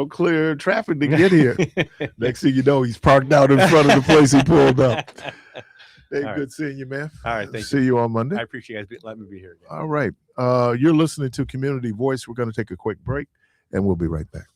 clear traffic to get here. Next thing you know, he's parked out in front of the place he pulled up. Hey, good seeing you, man. All right, thank you. See you on Monday. I appreciate you guys letting me be here again. All right. You're listening to Community Voice. We're going to take a quick break, and we'll be right back.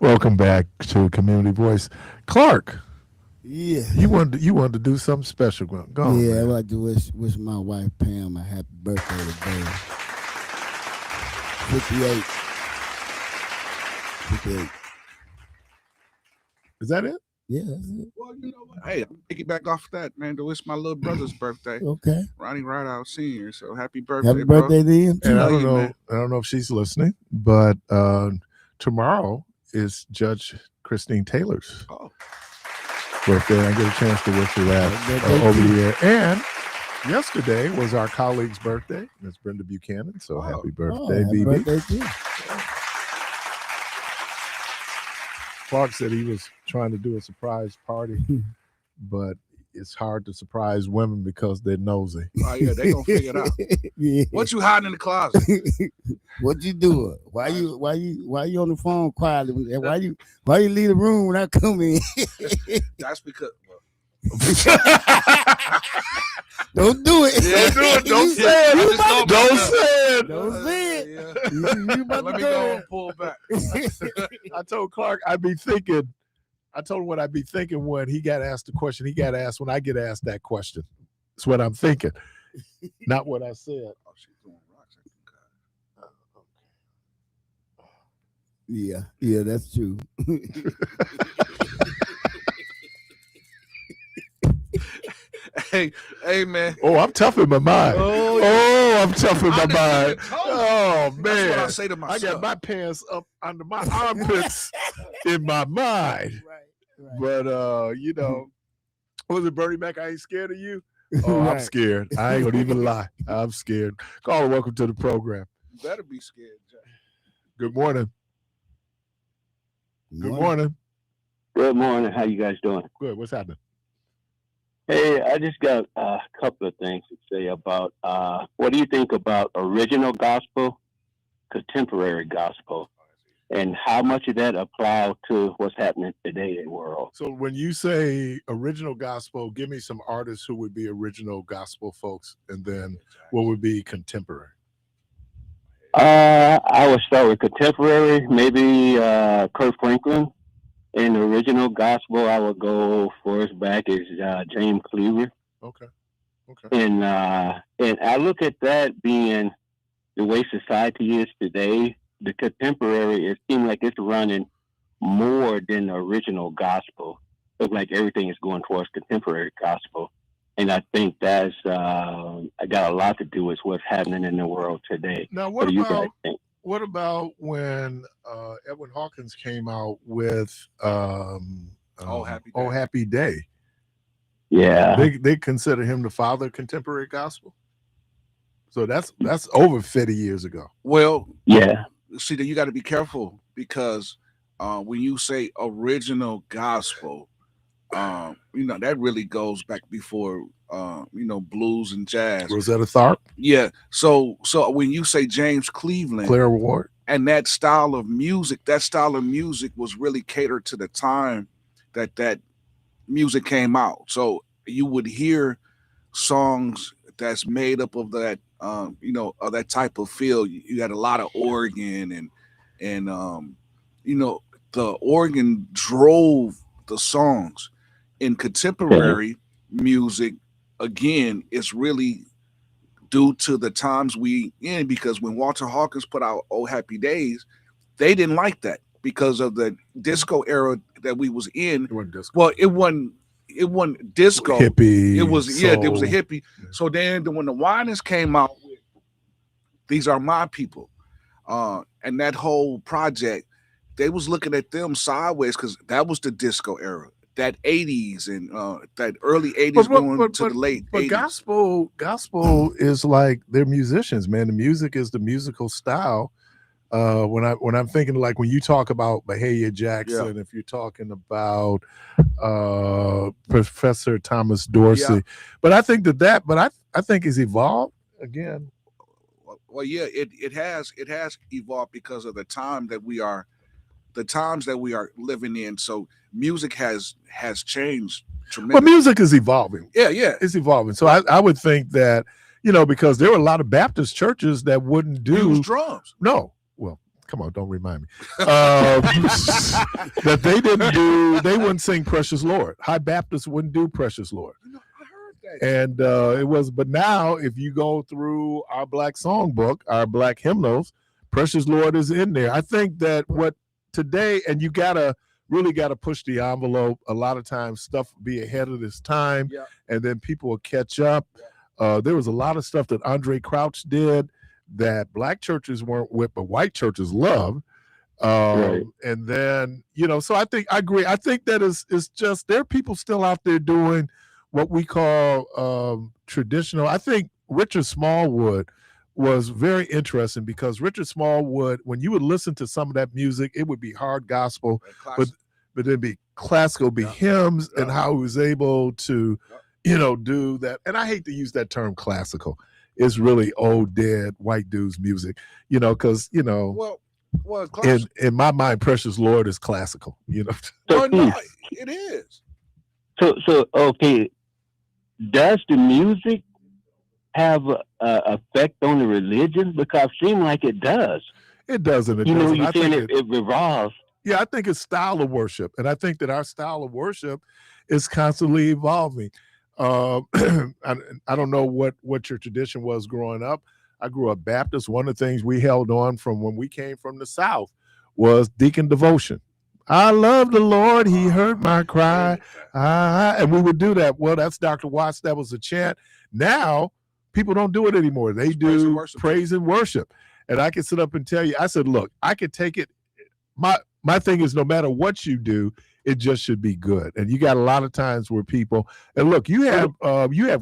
Welcome back to Community Voice. Clark, Yeah. you wanted to do something special. Go on, Yeah, I man. like to wish my wife Pam a happy birthday today. 58. 58. Is that it? Yeah, that's it. Well, you know what? Hey, I'm piggyback off that, man. To wish my little brother's birthday. Okay. Ronnie Rideout Sr. So happy birthday, Happy birthday to him, too. And I Love don't you, know. man. I don't know if she's listening, but tomorrow is Judge Christine Taylor's birthday. I get a chance to wish her that over the air. And yesterday was our colleague's birthday, Miss Brenda Buchanan. So happy birthday, happy BB. birthday, too. Clark said he was trying to do a surprise party, but it's hard to surprise women because they're nosy. Oh yeah, they gonna figure it out. Yeah. What you hiding in the closet? What you doing? Why you on the phone quietly? Why you leave the room when I come in? That's because. Don't do it. Yeah, do it. Don't say it. Don't say it. Don't say it. Yeah. You about Let to me go go there. and pull back. I told Clark I'd be thinking. I told him what I'd be thinking when he got asked the question. He got asked when I get asked that question. It's what I'm thinking, not what I said. Oh, she's doing rocks. Yeah, that's true. Hey, man. Oh, I'm tough in my mind. Oh, yeah. I'm tough in my mind. Oh man, That's what I say to I myself. got my pants up under my armpits in my mind. Right. But you know, was it Bernie Mac? I ain't scared of you. Oh, I'm Right. scared. I ain't gonna even lie. I'm scared. Caller, welcome to the program. You better be scared, Jack. Good morning. Good morning. Good morning. How you guys doing? Good. What's happening? Hey, I just got a couple of things to say about what do you think about original gospel, contemporary gospel, and how much of that apply to what's happening today in the world? So when you say original gospel, give me some artists who would be original gospel folks, and then what would be contemporary? I would start with contemporary, maybe Kurt Franklin. In the original gospel, I would go first back is James Cleaver. Okay. And I look at that being the way society is today. The contemporary, it seems like it's running more than the original gospel. Looks like everything is going towards contemporary gospel. And I think that's I got a lot to do with what's happening in the world today. Now, What do you guys think? what about when Edwin Hawkins came out with Oh Happy Day? Yeah. They consider him the father of contemporary gospel. So that's over 50 years ago. Well, yeah. See, that you got to be careful because when you say original gospel, that really goes back before blues and jazz. Rosetta Tharpe, Yeah. So when you say James Cleveland, Claire Ward, and that style of music was really catered to the time that music came out. So you would hear songs that's made up of that, of that type of feel. You had a lot of organ and the organ drove the songs. In contemporary music, again, it's really due to the times we in, because when Walter Hawkins put out "Oh Happy Days," they didn't like that because of the disco era that we was in. It wasn't disco. Well, it wasn't disco. Hippie, It was there was a soul. hippie. So then when the Winans came out with "These Are My People," and that whole project, they was looking at them sideways because that was the disco era. That 80s and that early 80s going to the late But 80s. gospel is like they're musicians, man. The music is the musical style. When I'm thinking, like when you talk about Mahalia Jackson, if you're talking about Professor Thomas Dorsey, but I think I think it's evolved again. Well, yeah, it has evolved because of the times that we are living in. So music has changed tremendously. But music is evolving. Yeah, it's evolving. So I would think that because there were a lot of Baptist churches that wouldn't do use drums. No, well, come on, don't remind me. That they wouldn't sing Precious Lord. High Baptists wouldn't do Precious Lord. I heard that. And it was, but now if you go through our black songbook, our black hymnals, Precious Lord is in there. I think that what today, and you really gotta push the envelope. A lot of times stuff will be ahead of this time, and then people will catch up. There was a lot of stuff that Andre Crouch did that black churches weren't with, but white churches loved. Right. And then, so I agree. I think that it's just, there are people still out there doing what we call traditional. I think Richard Smallwood was very interesting because Richard Smallwood, when you would listen to some of that music, it would be hard gospel, but it'd be classical, be hymns, and how he was able to, do that. And I hate to use that term classical. It's really old, dead, white dudes music, because, Well, in my mind, Precious Lord is classical, No, it is. So okay, does the music have a effect on the religion? Because it seems like it does. It doesn't. It doesn't. You're saying it revolves. Yeah, I think it's style of worship, and I think that our style of worship is constantly evolving. I don't know what your tradition was growing up. I grew up Baptist. One of the things we held on from when we came from the South was deacon devotion. I love the Lord. He heard my cry. And we would do that. Well, that's Dr. Watts. That was a chant. Now, people don't do it anymore. They do praise and worship. And I can sit up and tell you, I said, look, I could take it. My thing is, no matter what you do, it just should be good. And you got a lot of times where people, and look, you have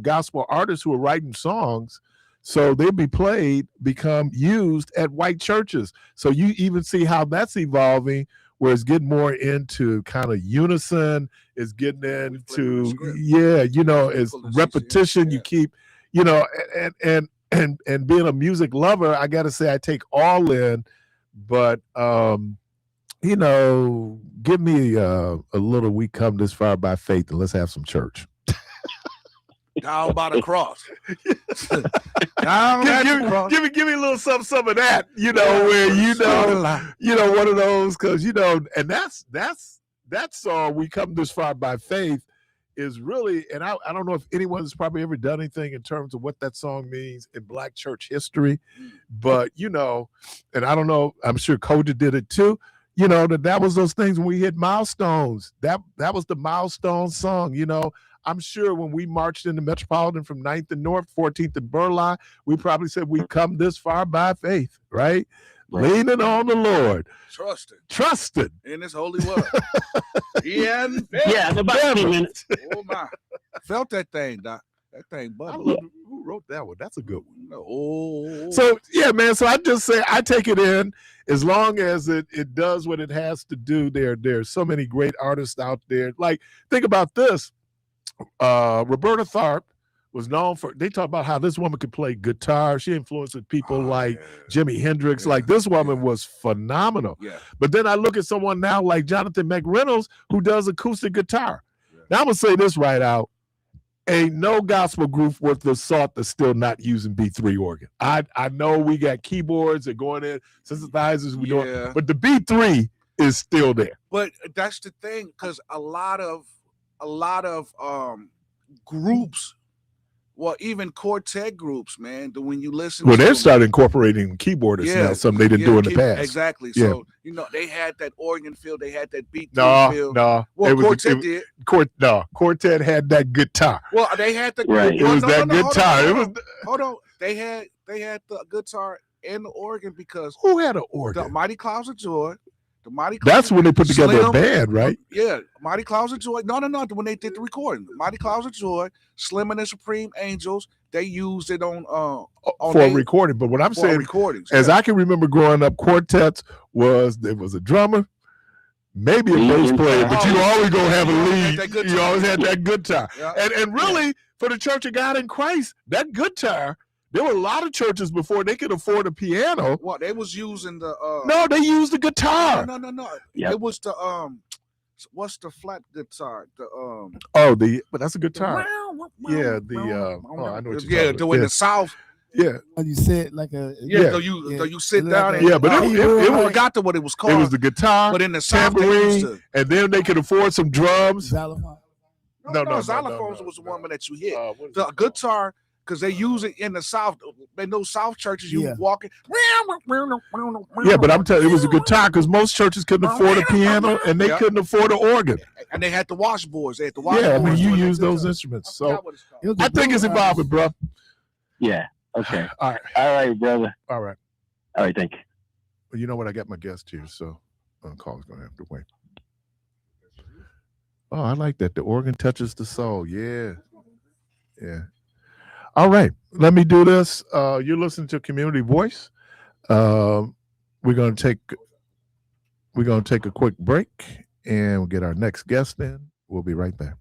gospel artists who are writing songs, so they'll be played, become used at white churches. So you even see how that's evolving, where it's getting more into kind of unison, it's getting into, it's repetition. You keep, and being a music lover, I got to say I take all in, but, give me a little, we come this far by faith, and let's have some church. Down by the cross. Down at the cross. Give me a little some of that, where one of those, because and that song, we come this far by faith, is really, and I don't know if anyone's probably ever done anything in terms of what that song means in Black church history, but and I don't know, I'm sure Koja did it too. That was those things when we hit milestones. That was the milestone song. I'm sure when we marched in the Metropolitan from 9th and North, 14th and Burleigh, we probably said we come this far by faith, right? Leaning on the Lord. Trusted. In his holy word. Yeah, about 10 minutes. Oh, my. Felt that thing, Doc. That thing bubbled. Who wrote that one? That's a good one. Oh. So, yeah, man. So I just say I take it in as long as it does what it has to do. There's so many great artists out there. Like, think about this. Roberta Tharpe was known for, they talk about how this woman could play guitar. She influenced people like Jimi Hendrix. Like, this woman was phenomenal. Yeah. But then I look at someone now like Jonathan McReynolds, who does acoustic guitar. Yeah. Now I'm going to say this right out. Ain't no gospel group worth the salt that's still not using B3 organ. I know we got keyboards that going in, synthesizers, but the B3 is still there. But that's the thing, because a lot of groups, well, even quartet groups, man, when you listen to they started incorporating keyboardists now, something they didn't do in the past. Exactly. Yeah. So, they had that organ feel, they had that beat feel. No. Well, Quartet did. Quartet had that guitar. Well, they had the it was that guitar. Hold on. They had the guitar and the organ, because who had an organ? The Mighty Clouds of Joy. That's when they put together a band, right? Yeah, Mighty Clouds of Joy. No, when they did the recording, Mighty Clouds of Joy, Slim and the Supreme Angels, they used it on for a recording. But what I'm saying, recordings, as I can remember growing up, quartets there was a drummer, maybe a bass player, but you always gonna have a lead. You always had that guitar, and really for the Church of God in Christ, that guitar. There were a lot of churches before they could afford a piano. Well, they was using the no, they used the guitar. No. Yep. It was the what's the flat guitar? But that's a guitar. I know what you're talking about. In the South, Yeah. You sit like a Yeah, so you sit down and but I forgot what it was called. It was the guitar, but in the South they used tambourine, to. and then they could afford some drums. Xylophone. No, xylophones was the one that you hit. The guitar, because they use it in the South. They know South churches. You walking. Yeah, but I'm telling you, it was a guitar because most churches couldn't afford a piano and they couldn't afford an organ. And they had the washboards. They had the washboards. Yeah, I mean, you use those instruments. So I think it's evolving, bro. Yeah. Okay. All right. All right, brother. All right. All right. Thank you. Well, you know what? I got my guest here, so Kaul's going to have to wait. Oh, I like that. The organ touches the soul. Yeah. Yeah. All right. Let me do this. You're listening to Community Voice. We're going to take a quick break and we'll get our next guest in. We'll be right back.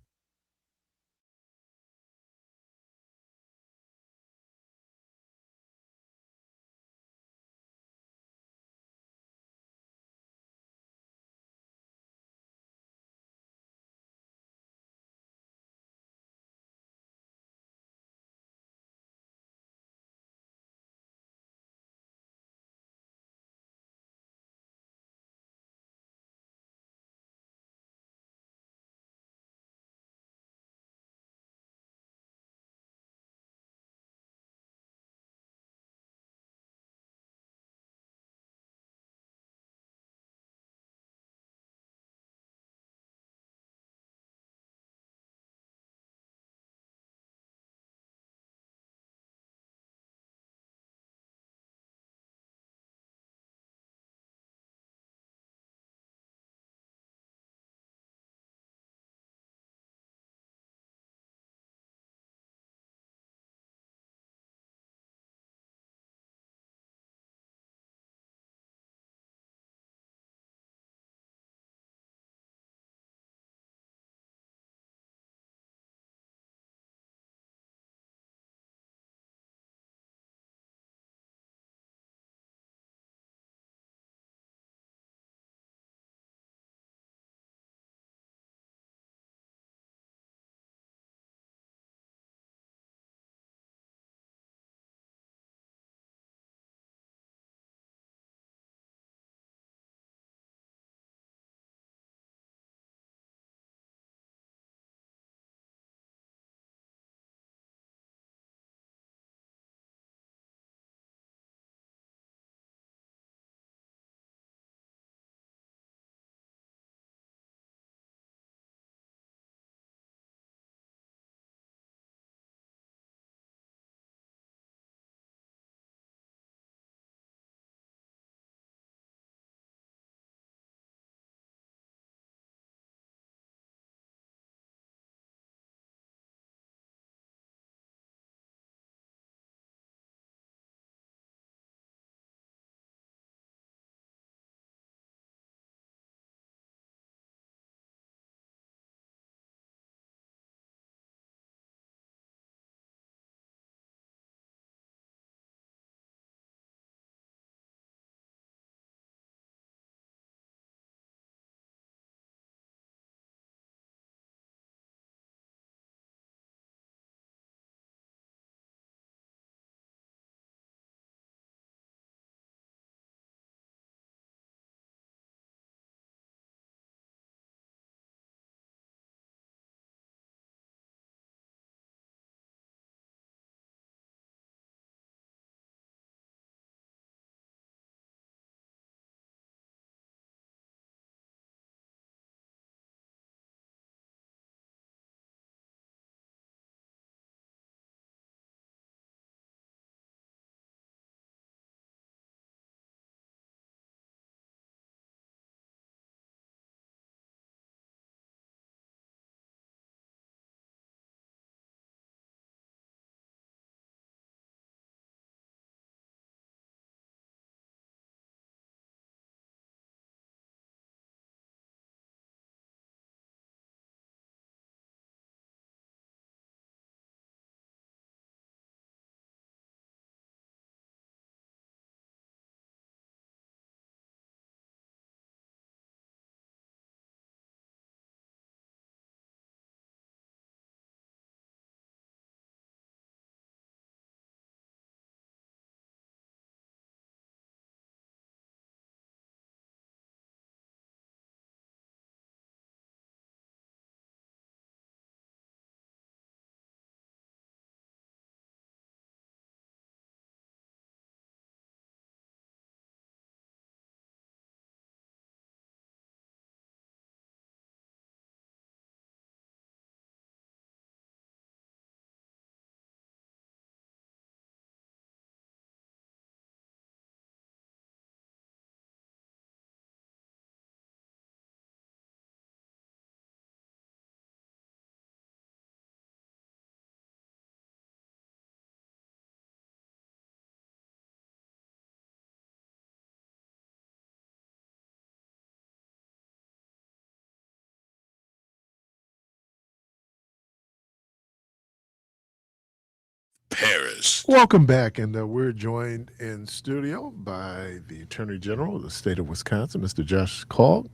Parris. Welcome back, and we're joined in studio by the Attorney General of the state of Wisconsin, Mr. Josh Kaul.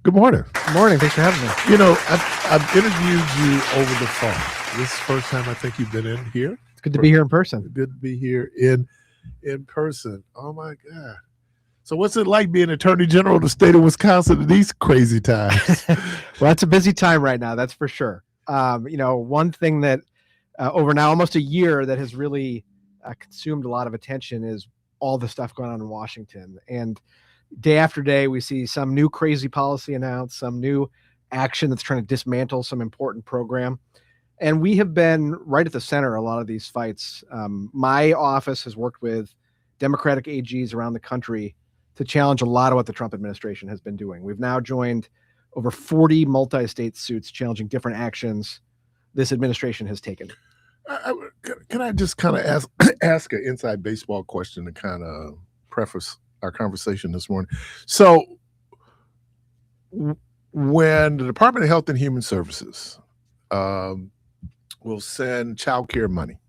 Good morning. Good morning. Thanks for having me. You know, I've interviewed you over the phone. This is the first time I think you've been in here. It's good to be here in person. Good to be here in person. Oh my God. So what's it like being Attorney General of the state of Wisconsin in these crazy times? Well, that's a busy time right now. That's for sure. You know, one thing that over now almost a year that has really consumed a lot of attention is all the stuff going on in Washington. And day after day, we see some new crazy policy announced, some new action that's trying to dismantle some important program. And we have been right at the center of a lot of these fights. My office has worked with Democratic AGs around the country to challenge a lot of what the Trump administration has been doing. We've now joined over 40 multi-state suits challenging different actions this administration has taken. Can I just kind of ask an inside baseball question to kind of preface our conversation this morning? So when the Department of Health and Human Services will send child care money,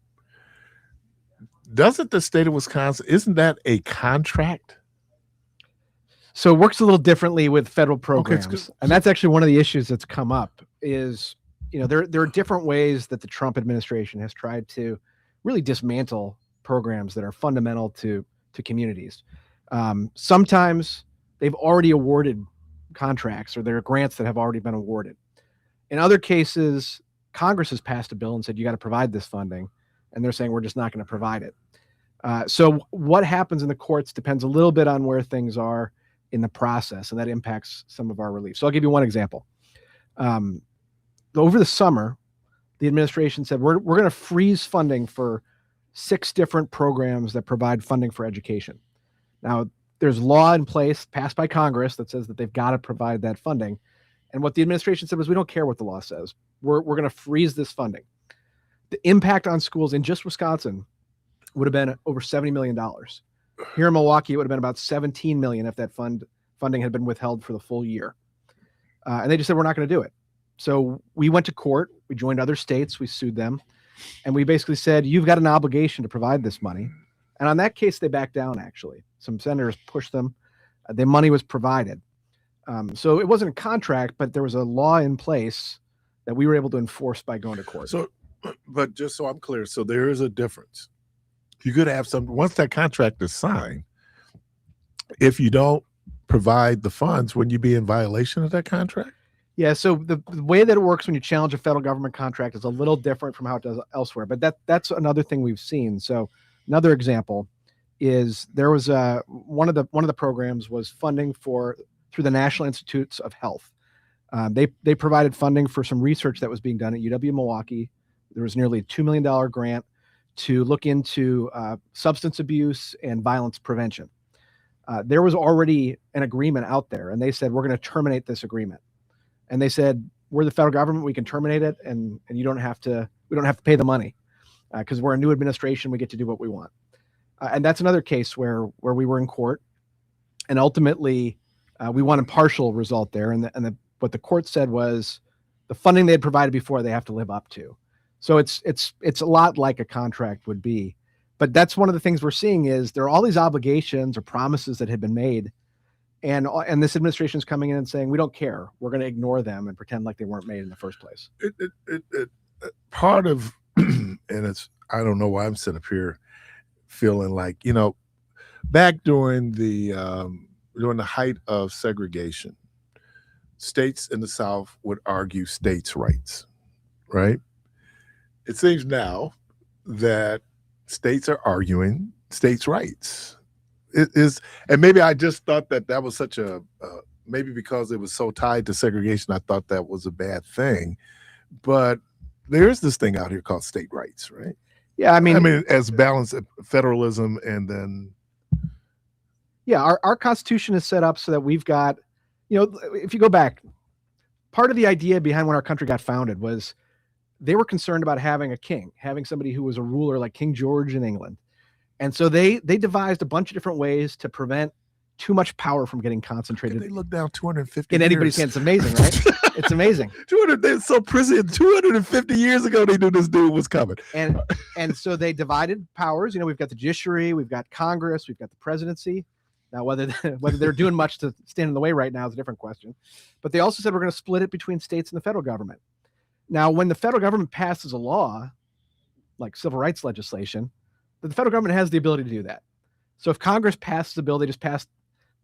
doesn't the state of Wisconsin, isn't that a contract? So it works a little differently with federal programs. And that's actually one of the issues that's come up is, you know, there are different ways that the Trump administration has tried to really dismantle programs that are fundamental to communities. Sometimes they've already awarded contracts or there are grants that have already been awarded. In other cases, Congress has passed a bill and said, you got to provide this funding. And they're saying, we're just not going to provide it. So what happens in the courts depends a little bit on where things are in the process, and that impacts some of our relief. So I'll give you one example. Over the summer, the administration said, we're going to freeze funding for 6 different programs that provide funding for education. Now, there's law in place passed by Congress that says that they've got to provide that funding. And what the administration said was, we don't care what the law says. We're going to freeze this funding. The impact on schools in just Wisconsin would have been over $70 million. Here in Milwaukee, it would have been about $17 million if that funding had been withheld for the full year. And they just said, we're not going to do it. So we went to court. We joined other states. We sued them. And we basically said, you've got an obligation to provide this money. And on that case, they backed down, actually. Some senators pushed them. The money was provided. So it wasn't a contract, but there was a law in place that we were able to enforce by going to court. So, but just so I'm clear, so there is a difference. You could have some, once that contract is signed, if you don't provide the funds, wouldn't you be in violation of that contract? Yeah, so the way that it works when you challenge a federal government contract is a little different from how it does elsewhere, but that's another thing we've seen. So another example is there was one of the programs was funding through the National Institutes of Health. They provided funding for some research that was being done at UW-Milwaukee. There was nearly a $2 million grant to look into substance abuse and violence prevention. There was already an agreement out there, and they said, we're going to terminate this agreement. And they said, we're the federal government, we can terminate it, and we don't have to pay the money because we're a new administration, we get to do what we want. And that's another case where we were in court, and ultimately we won a partial result there. And what the court said was the funding they had provided before they have to live up to. So it's a lot like a contract would be. But that's one of the things we're seeing is there are all these obligations or promises that had been made. And this administration is coming in and saying, we don't care. We're going to ignore them and pretend like they weren't made in the first place. Part of, and I don't know why I'm sitting up here feeling like, you know, back during the height of segregation, states in the South would argue states' rights, right? It seems now that states are arguing states' rights. It is, and maybe I just thought that was such a, maybe because it was so tied to segregation, I thought that was a bad thing. But there's this thing out here called state rights, right? Yeah, I mean, as balanced federalism, and then. Yeah, our Constitution is set up so that we've got, you know, if you go back, part of the idea behind when our country got founded was they were concerned about having a king, having somebody who was a ruler like King George in England. And so they devised a bunch of different ways to prevent too much power from getting concentrated. They look down 250 in anybody's hands. It's amazing, right? It's amazing. 200. They're so prison. 250 years ago, they knew this dude was coming. And so they divided powers. You know, we've got the judiciary, we've got Congress, we've got the presidency. Now, whether they're doing much to stand in the way right now is a different question. But they also said we're going to split it between states and the federal government. Now, when the federal government passes a law, like civil rights legislation, the federal government has the ability to do that. So if Congress passes a bill, they just passed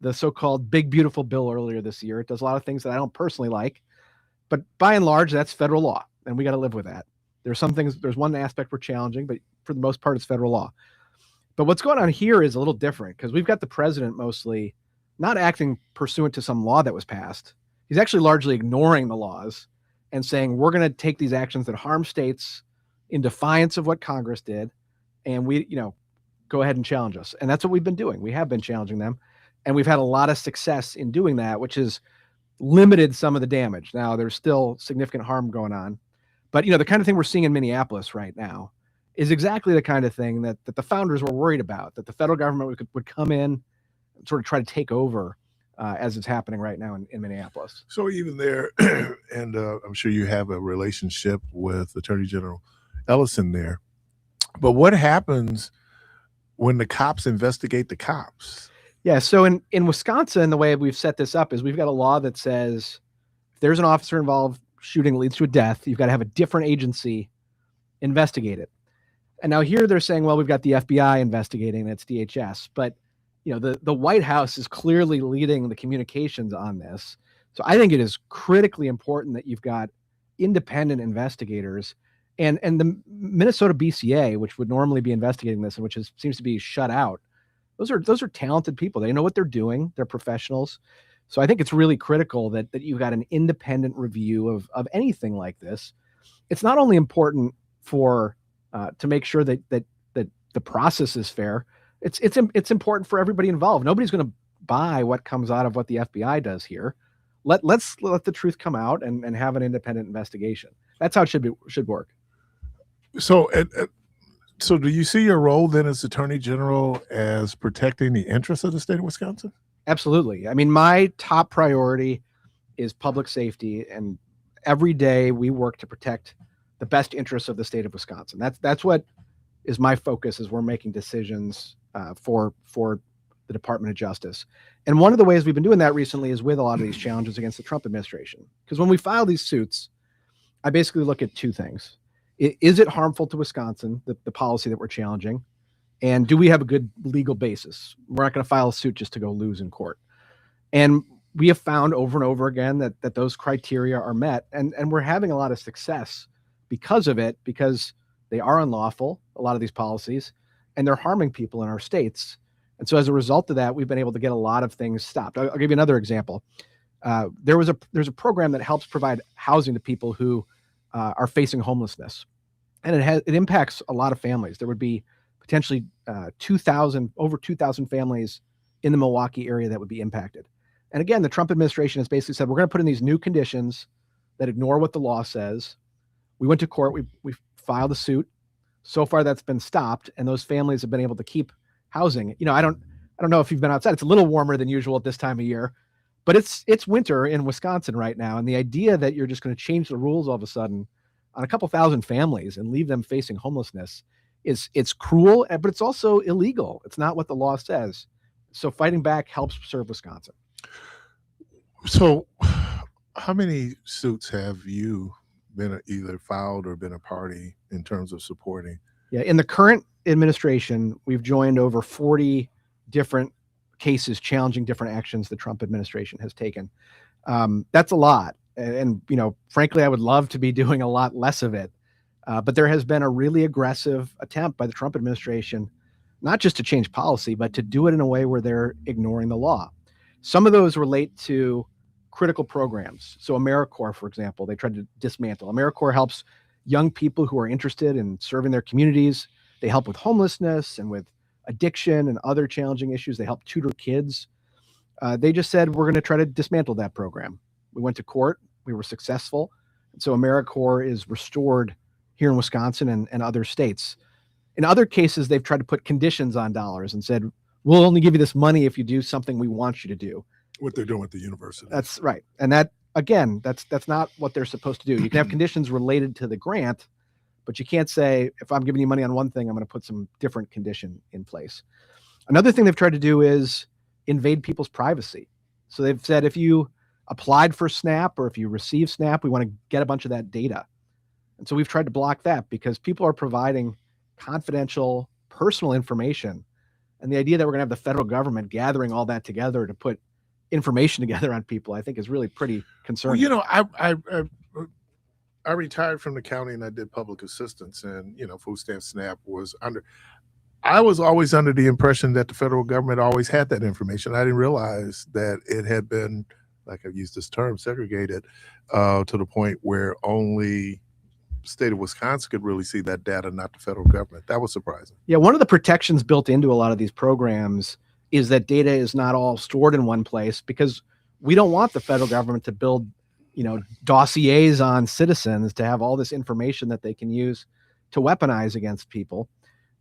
the so-called big, beautiful bill earlier this year. It does a lot of things that I don't personally like, but by and large, that's federal law, and we got to live with that. There's some things, there's one aspect we're challenging, but for the most part, it's federal law. But what's going on here is a little different because we've got the president mostly not acting pursuant to some law that was passed. He's actually largely ignoring the laws and saying, we're going to take these actions that harm states in defiance of what Congress did. And we, go ahead and challenge us. And that's what we've been doing. We have been challenging them. And we've had a lot of success in doing that, which has limited some of the damage. Now, there's still significant harm going on. But, the kind of thing we're seeing in Minneapolis right now is exactly the kind of thing that the founders were worried about, that the federal government would come in and sort of try to take over as it's happening right now in Minneapolis. So even there, and I'm sure you have a relationship with Attorney General Ellison there, but what happens when the cops investigate the cops? Yeah, so in Wisconsin, the way we've set this up is we've got a law that says if there's an officer involved shooting that leads to a death, you've got to have a different agency investigate it. And now here they're saying, well, we've got the FBI investigating, that's DHS. But, the White House is clearly leading the communications on this. So I think it is critically important that you've got independent investigators and the Minnesota BCA, which would normally be investigating this and which seems to be shut out. Those are talented people. They know what they're doing. They're professionals. So I think it's really critical that you've got an independent review of anything like this. It's not only important for to make sure that the process is fair. It's important for everybody involved. Nobody's going to buy what comes out of what the FBI does here. Let's let the truth come out and have an independent investigation. That's how it should work. So, so do you see your role then as Attorney General as protecting the interests of the state of Wisconsin? Absolutely. I mean, my top priority is public safety, and every day we work to protect the best interests of the state of Wisconsin. That's what is my focus as we're making decisions for the Department of Justice. And one of the ways we've been doing that recently is with a lot of these challenges against the Trump administration. Because when we file these suits, I basically look at two things. Is it harmful to Wisconsin, the policy that we're challenging? And do we have a good legal basis? We're not going to file a suit just to go lose in court. And we have found over and over again that those criteria are met. And we're having a lot of success because of it, because they are unlawful, a lot of these policies, and they're harming people in our states. And so as a result of that, we've been able to get a lot of things stopped. I'll give you another example. There's a program that helps provide housing to people who are facing homelessness. And it impacts a lot of families. There would be potentially over 2,000 families in the Milwaukee area that would be impacted. And again, the Trump administration has basically said, we're going to put in these new conditions that ignore what the law says. We went to court. We filed a suit. So far, that's been stopped, and those families have been able to keep housing. I don't know if you've been outside. It's a little warmer than usual at this time of year, but it's winter in Wisconsin right now. And the idea that you're just going to change the rules all of a sudden on a couple thousand families and leave them facing homelessness it's cruel, but it's also illegal. It's not what the law says. So fighting back helps serve Wisconsin. So how many suits have you been either filed or been a party in terms of supporting? Yeah, in the current administration, we've joined over 40 different cases challenging different actions the Trump administration has taken. That's a lot. And, frankly, I would love to be doing a lot less of it. But there has been a really aggressive attempt by the Trump administration, not just to change policy, but to do it in a way where they're ignoring the law. Some of those relate to critical programs. So AmeriCorps, for example, they tried to dismantle. AmeriCorps helps young people who are interested in serving their communities. They help with homelessness and with addiction and other challenging issues. They help tutor kids. They just said, we're going to try to dismantle that program. We went to court. We were successful. And so AmeriCorps is restored here in Wisconsin and other states. In other cases, they've tried to put conditions on dollars and said, we'll only give you this money if you do something we want you to do. What they're doing with the university. That's right. And that again, that's not what they're supposed to do. You can have conditions related to the grant, but you can't say, if I'm giving you money on one thing, I'm going to put some different condition in place. Another thing they've tried to do is invade people's privacy. So they've said, if you applied for SNAP or if you receive SNAP, we want to get a bunch of that data. And so we've tried to block that because people are providing confidential personal information. And the idea that we're going to have the federal government gathering all that together to put information together on people, I think is really pretty concerning. Well, you know, I retired from the county and I did public assistance, and, you know, food stamp SNAP was under. I was always under the impression that the federal government always had that information. I didn't realize that it had been, like I've used this term, segregated to the point where only state of Wisconsin could really see that data, not the federal government. That was surprising. Yeah, one of the protections built into a lot of these programs is that data is not all stored in one place, because we don't want the federal government to build, you know, dossiers on citizens to have all this information that they can use to weaponize against people.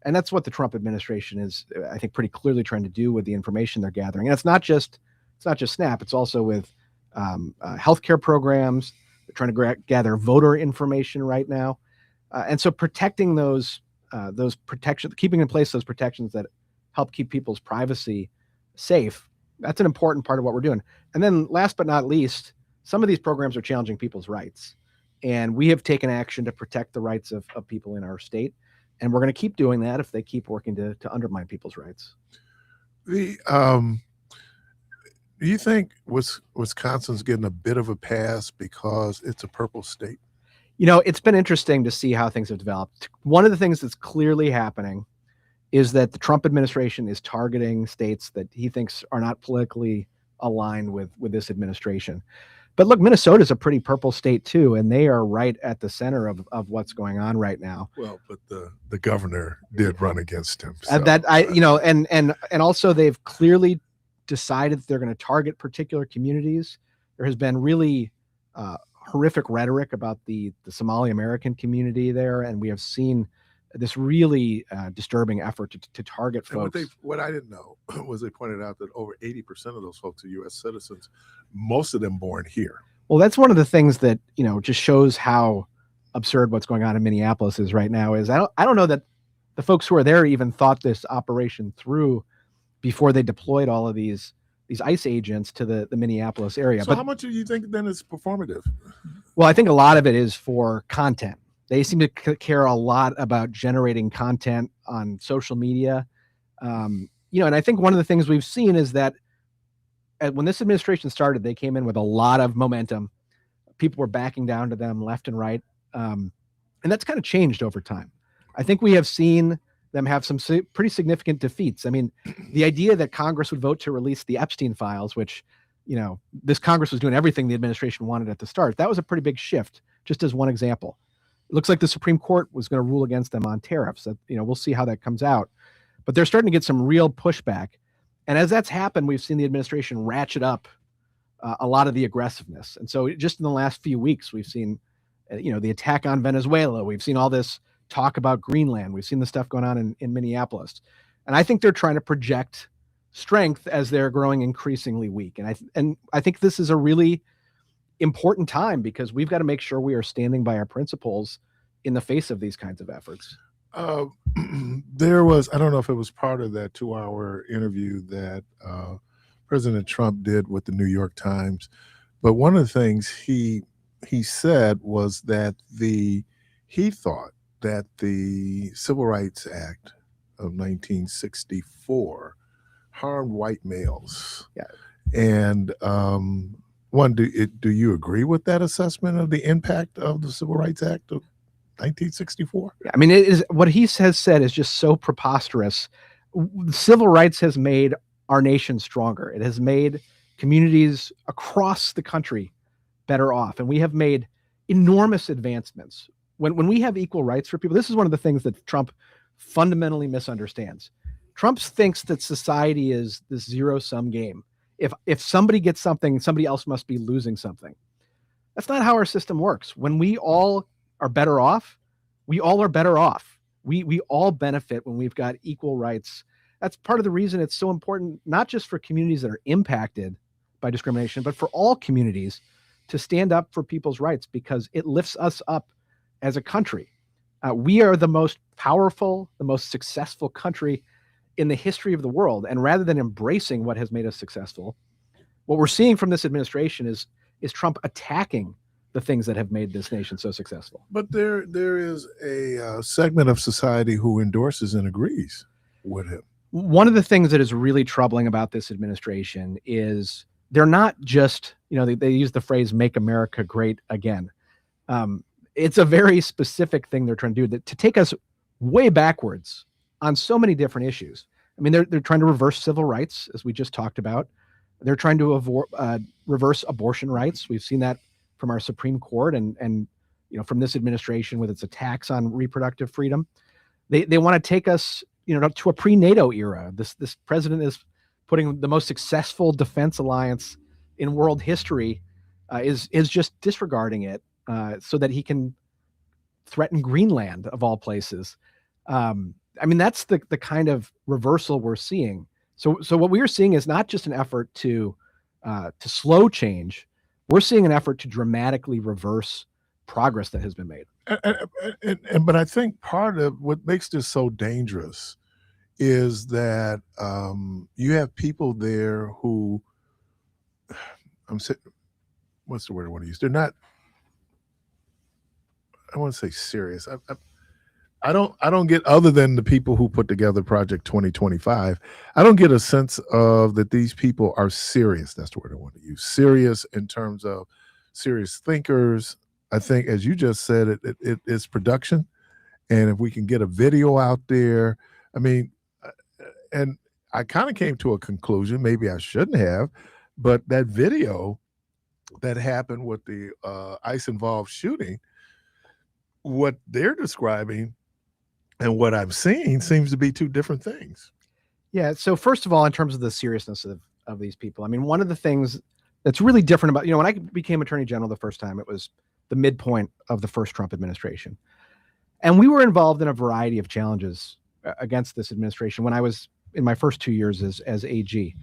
And that's what the Trump administration is, I think, pretty clearly trying to do with the information they're gathering. And it's not just SNAP. It's also with healthcare programs. They're trying to gather voter information right now. And so protecting those protections, keeping in place those protections that help keep people's privacy safe, that's an important part of what we're doing. And then last but not least, some of these programs are challenging people's rights. And we have taken action to protect the rights of people in our state. And we're going to keep doing that if they keep working to undermine people's rights. Do you think Wisconsin's getting a bit of a pass because it's a purple state? You know, it's been interesting to see how things have developed. One of the things that's clearly happening is that the Trump administration is targeting states that he thinks are not politically aligned with this administration. But look, Minnesota is a pretty purple state too, and they are right at the center of what's going on right now. Well, but the governor did run against him. So. And also they've clearly decided that they're going to target particular communities. There has been really horrific rhetoric about the Somali American community there, and we have seen this really disturbing effort to target folks. What I didn't know was they pointed out that over 80% of those folks are U.S. citizens, most of them born here. Well, that's one of the things that, you know, just shows how absurd what's going on in Minneapolis is right now. Is I don't know that the folks who are there even thought this operation through before they deployed all of these ICE agents to the Minneapolis area. So how much do you think then is performative? Well, I think a lot of it is for content. They seem to care a lot about generating content on social media. And I think one of the things we've seen is that when this administration started, they came in with a lot of momentum. People were backing down to them left and right. And that's kind of changed over time. I think we have seen them have some pretty significant defeats. I mean, the idea that Congress would vote to release the Epstein files, which, this Congress was doing everything the administration wanted at the start, that was a pretty big shift, just as one example. It looks like the Supreme Court was going to rule against them on tariffs. We'll see how that comes out. But they're starting to get some real pushback. And as that's happened, we've seen the administration ratchet up a lot of the aggressiveness. And so just in the last few weeks, we've seen, the attack on Venezuela. We've seen all this talk about Greenland. We've seen the stuff going on in Minneapolis. And I think they're trying to project strength as they're growing increasingly weak. And I think this is a really important time because we've got to make sure we are standing by our principles in the face of these kinds of efforts. There was, I don't know if it was part of that 2-hour interview that President Trump did with the New York Times, but one of the things he said was that he thought that the Civil Rights Act of 1964 harmed white males. Yeah. And do you agree with that assessment of the impact of the Civil Rights Act of 1964? I mean, it is what he has said is just so preposterous. Civil rights has made our nation stronger. It has made communities across the country better off. And we have made enormous advancements. When we have equal rights for people, this is one of the things that Trump fundamentally misunderstands. Trump thinks that society is this zero-sum game. If somebody gets something, somebody else must be losing something. That's not how our system works. When we all are better off, we all are better off. We all benefit when we've got equal rights. That's part of the reason it's so important, not just for communities that are impacted by discrimination, but for all communities to stand up for people's rights because it lifts us up as a country. We are the most powerful, the most successful country in the history of the world. And rather than embracing what has made us successful, what we're seeing from this administration is Trump attacking the things that have made this nation so successful. But there is a segment of society who endorses and agrees with him. One of the things that is really troubling about this administration is they're not just, they use the phrase "make America great again." It's a very specific thing they're trying to do, to take us way backwards on so many different issues. I mean, they're trying to reverse civil rights, as we just talked about. They're trying to reverse abortion rights. We've seen that from our Supreme Court and from this administration with its attacks on reproductive freedom. They want to take us to a pre-NATO era. This president is putting the most successful defense alliance in world history, is just disregarding it so that he can threaten Greenland of all places. I mean, that's the kind of reversal we're seeing. So what we are seeing is not just an effort to slow change. We're seeing an effort to dramatically reverse progress that has been made. But I think part of what makes this so dangerous is that you have people there who, what's the word I want to use? They're not, I want to say serious. I don't get, other than the people who put together Project 2025, I don't get a sense of that these people are serious. That's the word I want to use. Serious in terms of serious thinkers. I think, as you just said, it is production. And if we can get a video out there, I mean, and I kind of came to a conclusion, maybe I shouldn't have, but that video that happened with the ICE-involved shooting, what they're describing and what I'm seeing seems to be two different things. Yeah. So first of all, in terms of the seriousness of these people, I mean, one of the things that's really different about, when I became Attorney General the first time, it was the midpoint of the first Trump administration. And we were involved in a variety of challenges against this administration when I was in my first 2 years as AG.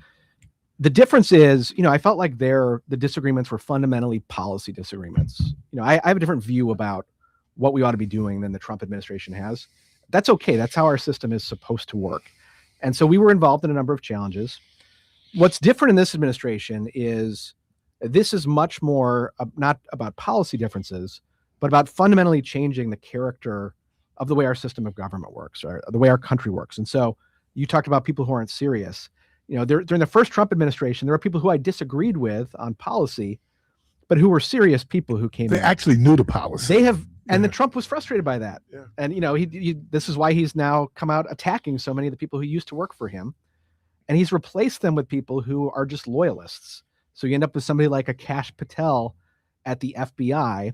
The difference is, I felt like the disagreements were fundamentally policy disagreements. I have a different view about what we ought to be doing than the Trump administration has. That's okay. That's how our system is supposed to work. And so we were involved in a number of challenges. What's different in this administration is this is much more not about policy differences, but about fundamentally changing the character of the way our system of government works, or the way our country works. And so you talked about people who aren't serious. During the first Trump administration, there were people who I disagreed with on policy, but who were serious people who came in. They actually knew the policy. They have, and the Trump was frustrated by that. Yeah. And this is why he's now come out attacking so many of the people who used to work for him, and he's replaced them with people who are just loyalists. So you end up with somebody like a Kash Patel at the FBI,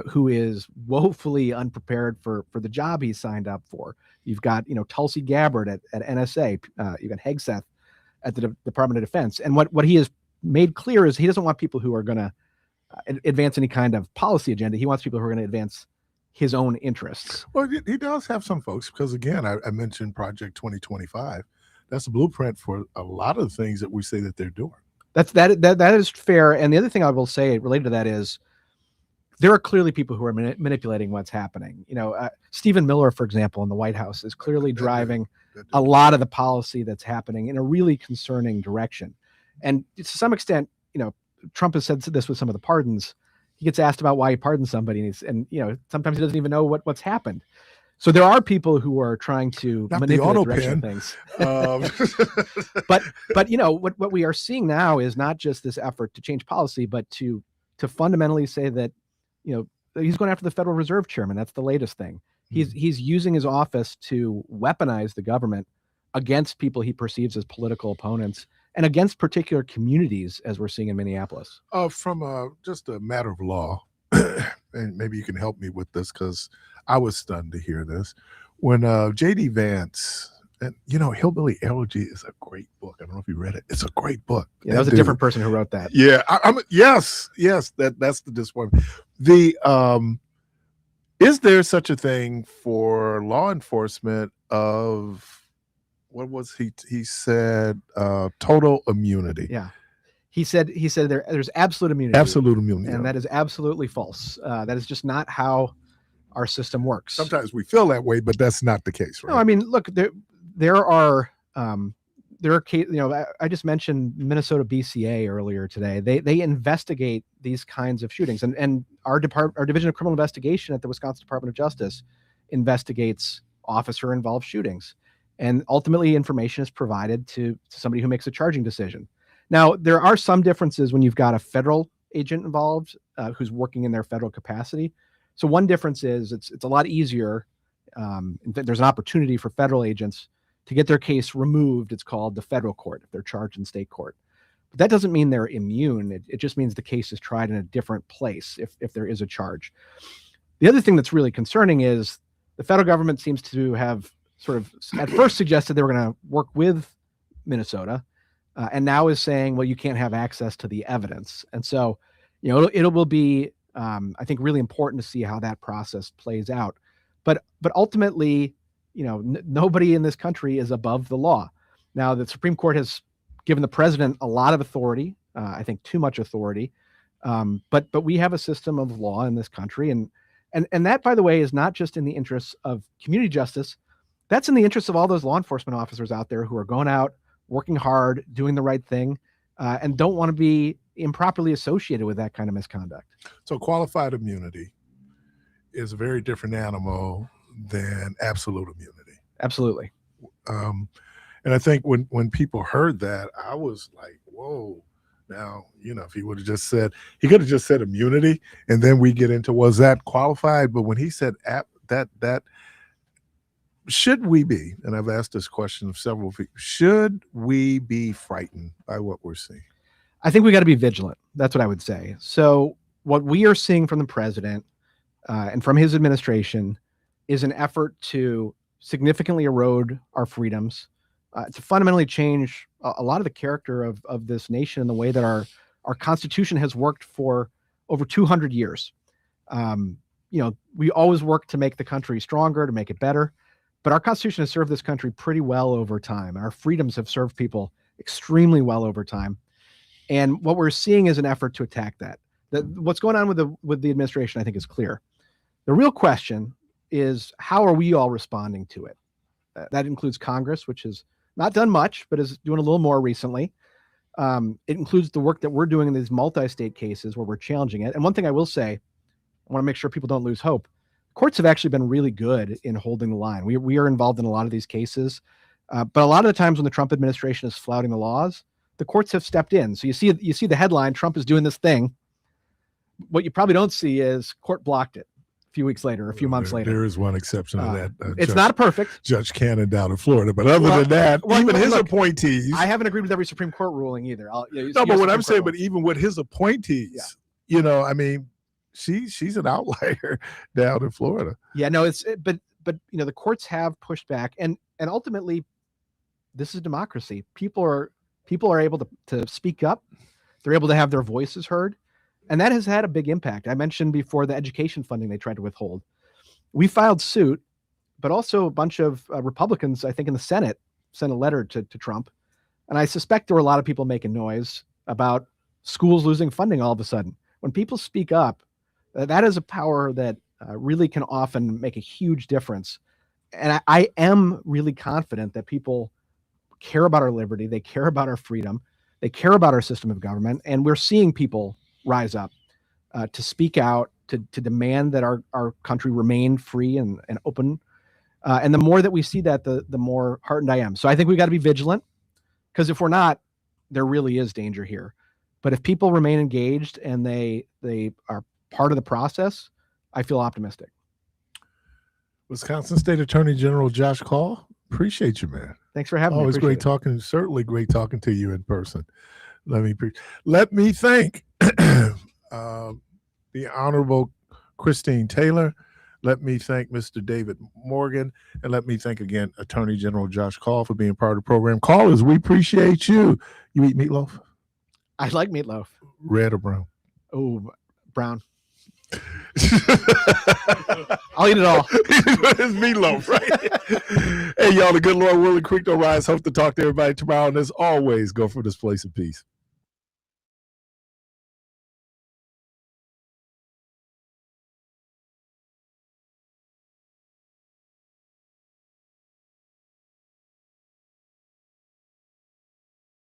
who is woefully unprepared for the job he signed up for. You've got Tulsi Gabbard at NSA. You've got Hegseth at the Department of Defense. And what he has made clear is he doesn't want people who are going to advance any kind of policy agenda. He wants people who are going to advance his own interests. Well, he does have some folks, because again, I mentioned Project 2025. That's a blueprint for a lot of things that we say that they're doing. That is fair. And the other thing I will say related to that is there are clearly people who are manipulating what's happening. Stephen Miller, for example, in the White House is clearly driving a lot of the policy that's happening in a really concerning direction. And to some extent, Trump has said this with some of the pardons. He gets asked about why he pardoned somebody, and sometimes he doesn't even know what's happened. So there are people who are trying to manipulate the direction of things. But what we are seeing now is not just this effort to change policy, but to fundamentally say that he's going after the Federal Reserve Chairman. That's the latest thing. He's using his office to weaponize the government against people he perceives as political opponents and against particular communities, as we're seeing in Minneapolis. From just a matter of law, and maybe you can help me with this because I was stunned to hear this. When J.D. Vance, and Hillbilly Elegy is a great book. I don't know if you read it. It's a great book. Yeah, that was a different person who wrote that. Yeah, yes, that's the disappointment. Is there such a thing for law enforcement of, what was he said, total immunity? Yeah. He said there's absolute immunity. Absolute immunity. And that is absolutely false. That is just not how our system works. Sometimes we feel that way, but that's not the case, right? No, I mean, look, there are cases, I just mentioned Minnesota BCA earlier today. They investigate these kinds of shootings, and our Division of Criminal Investigation at the Wisconsin Department of Justice investigates officer-involved shootings, and ultimately information is provided to somebody who makes a charging decision. Now, there are some differences when you've got a federal agent involved who's working in their federal capacity. So one difference is it's a lot easier. There's an opportunity for federal agents to get their case removed. It's called the federal court if they're charged in state court. But that doesn't mean they're immune. It just means the case is tried in a different place if there is a charge. The other thing that's really concerning is the federal government seems to have sort of at first suggested they were going to work with Minnesota, and now is saying, well, you can't have access to the evidence. And so, it will be, I think, really important to see how that process plays out. But ultimately, nobody in this country is above the law. Now, the Supreme Court has given the president a lot of authority, I think too much authority. But we have a system of law in this country. And that, by the way, is not just in the interests of community justice. That's in the interests of all those law enforcement officers out there who are going out, working hard, doing the right thing, and don't want to be improperly associated with that kind of misconduct. So qualified immunity is a very different animal than absolute immunity. Absolutely. And I think when people heard that, I was like, whoa. Now, if he would have just said, he could have just said immunity, and then we get into, was that qualified? But when he said that should we be, and I've asked this question of several people, should we be frightened by what we're seeing? I think we got to be vigilant. That's what I would say. So what we are seeing from the president and from his administration is an effort to significantly erode our freedoms, to fundamentally change a lot of the character of this nation and the way that our Constitution has worked for over 200 years. We always work to make the country stronger, to make it better, but our Constitution has served this country pretty well over time, and our freedoms have served people extremely well over time. And what we're seeing is an effort to attack that. What's going on with the administration, I think, is clear. The real question is, how are we all responding to it? That includes Congress, which has not done much, but is doing a little more recently. It includes the work that we're doing in these multi-state cases where we're challenging it. And one thing I will say, I want to make sure people don't lose hope. Courts have actually been really good in holding the line. We are involved in a lot of these cases, but a lot of the times when the Trump administration is flouting the laws, the courts have stepped in. So you see the headline, Trump is doing this thing. What you probably don't see is court blocked it a few weeks later, a few months later. There is one exception to that. It's not perfect. Judge Cannon down in Florida. But other than that, even his appointees. I haven't agreed with every Supreme Court ruling either. But what I'm saying, but even with his appointees, I mean, she's an outlier down in Florida. Yeah, no, but the courts have pushed back, and ultimately, this is democracy. People are able to speak up. They're able to have their voices heard. And that has had a big impact. I mentioned before the education funding they tried to withhold. We filed suit, but also a bunch of Republicans, I think in the Senate, sent a letter to Trump. And I suspect there were a lot of people making noise about schools losing funding all of a sudden. When people speak up, that is a power that really can often make a huge difference. And I am really confident that people care about our liberty. They care about our freedom. They care about our system of government. And we're seeing people rise up to speak out, to demand that our country remain free and open. And the more that we see that, the more heartened I am. So I think we've got to be vigilant, because if we're not, there really is danger here. But if people remain engaged and they are part of the process, I feel optimistic. Wisconsin State Attorney General Josh Kaul, appreciate you, man. Thanks for having me. Always great talking. Certainly great talking to you in person. Let me thank the Honorable Christine Taylor. Let me thank Mr. David Morgan. And let me thank again Attorney General Josh Kaul for being part of the program. Callers, we appreciate you. You eat meatloaf? I like meatloaf. Red or brown? Oh, brown. I'll eat it all. It's meatloaf, right? Hey, y'all, the good Lord willing, creek don't rise. Hope to talk to everybody tomorrow. And as always, go for this place of peace.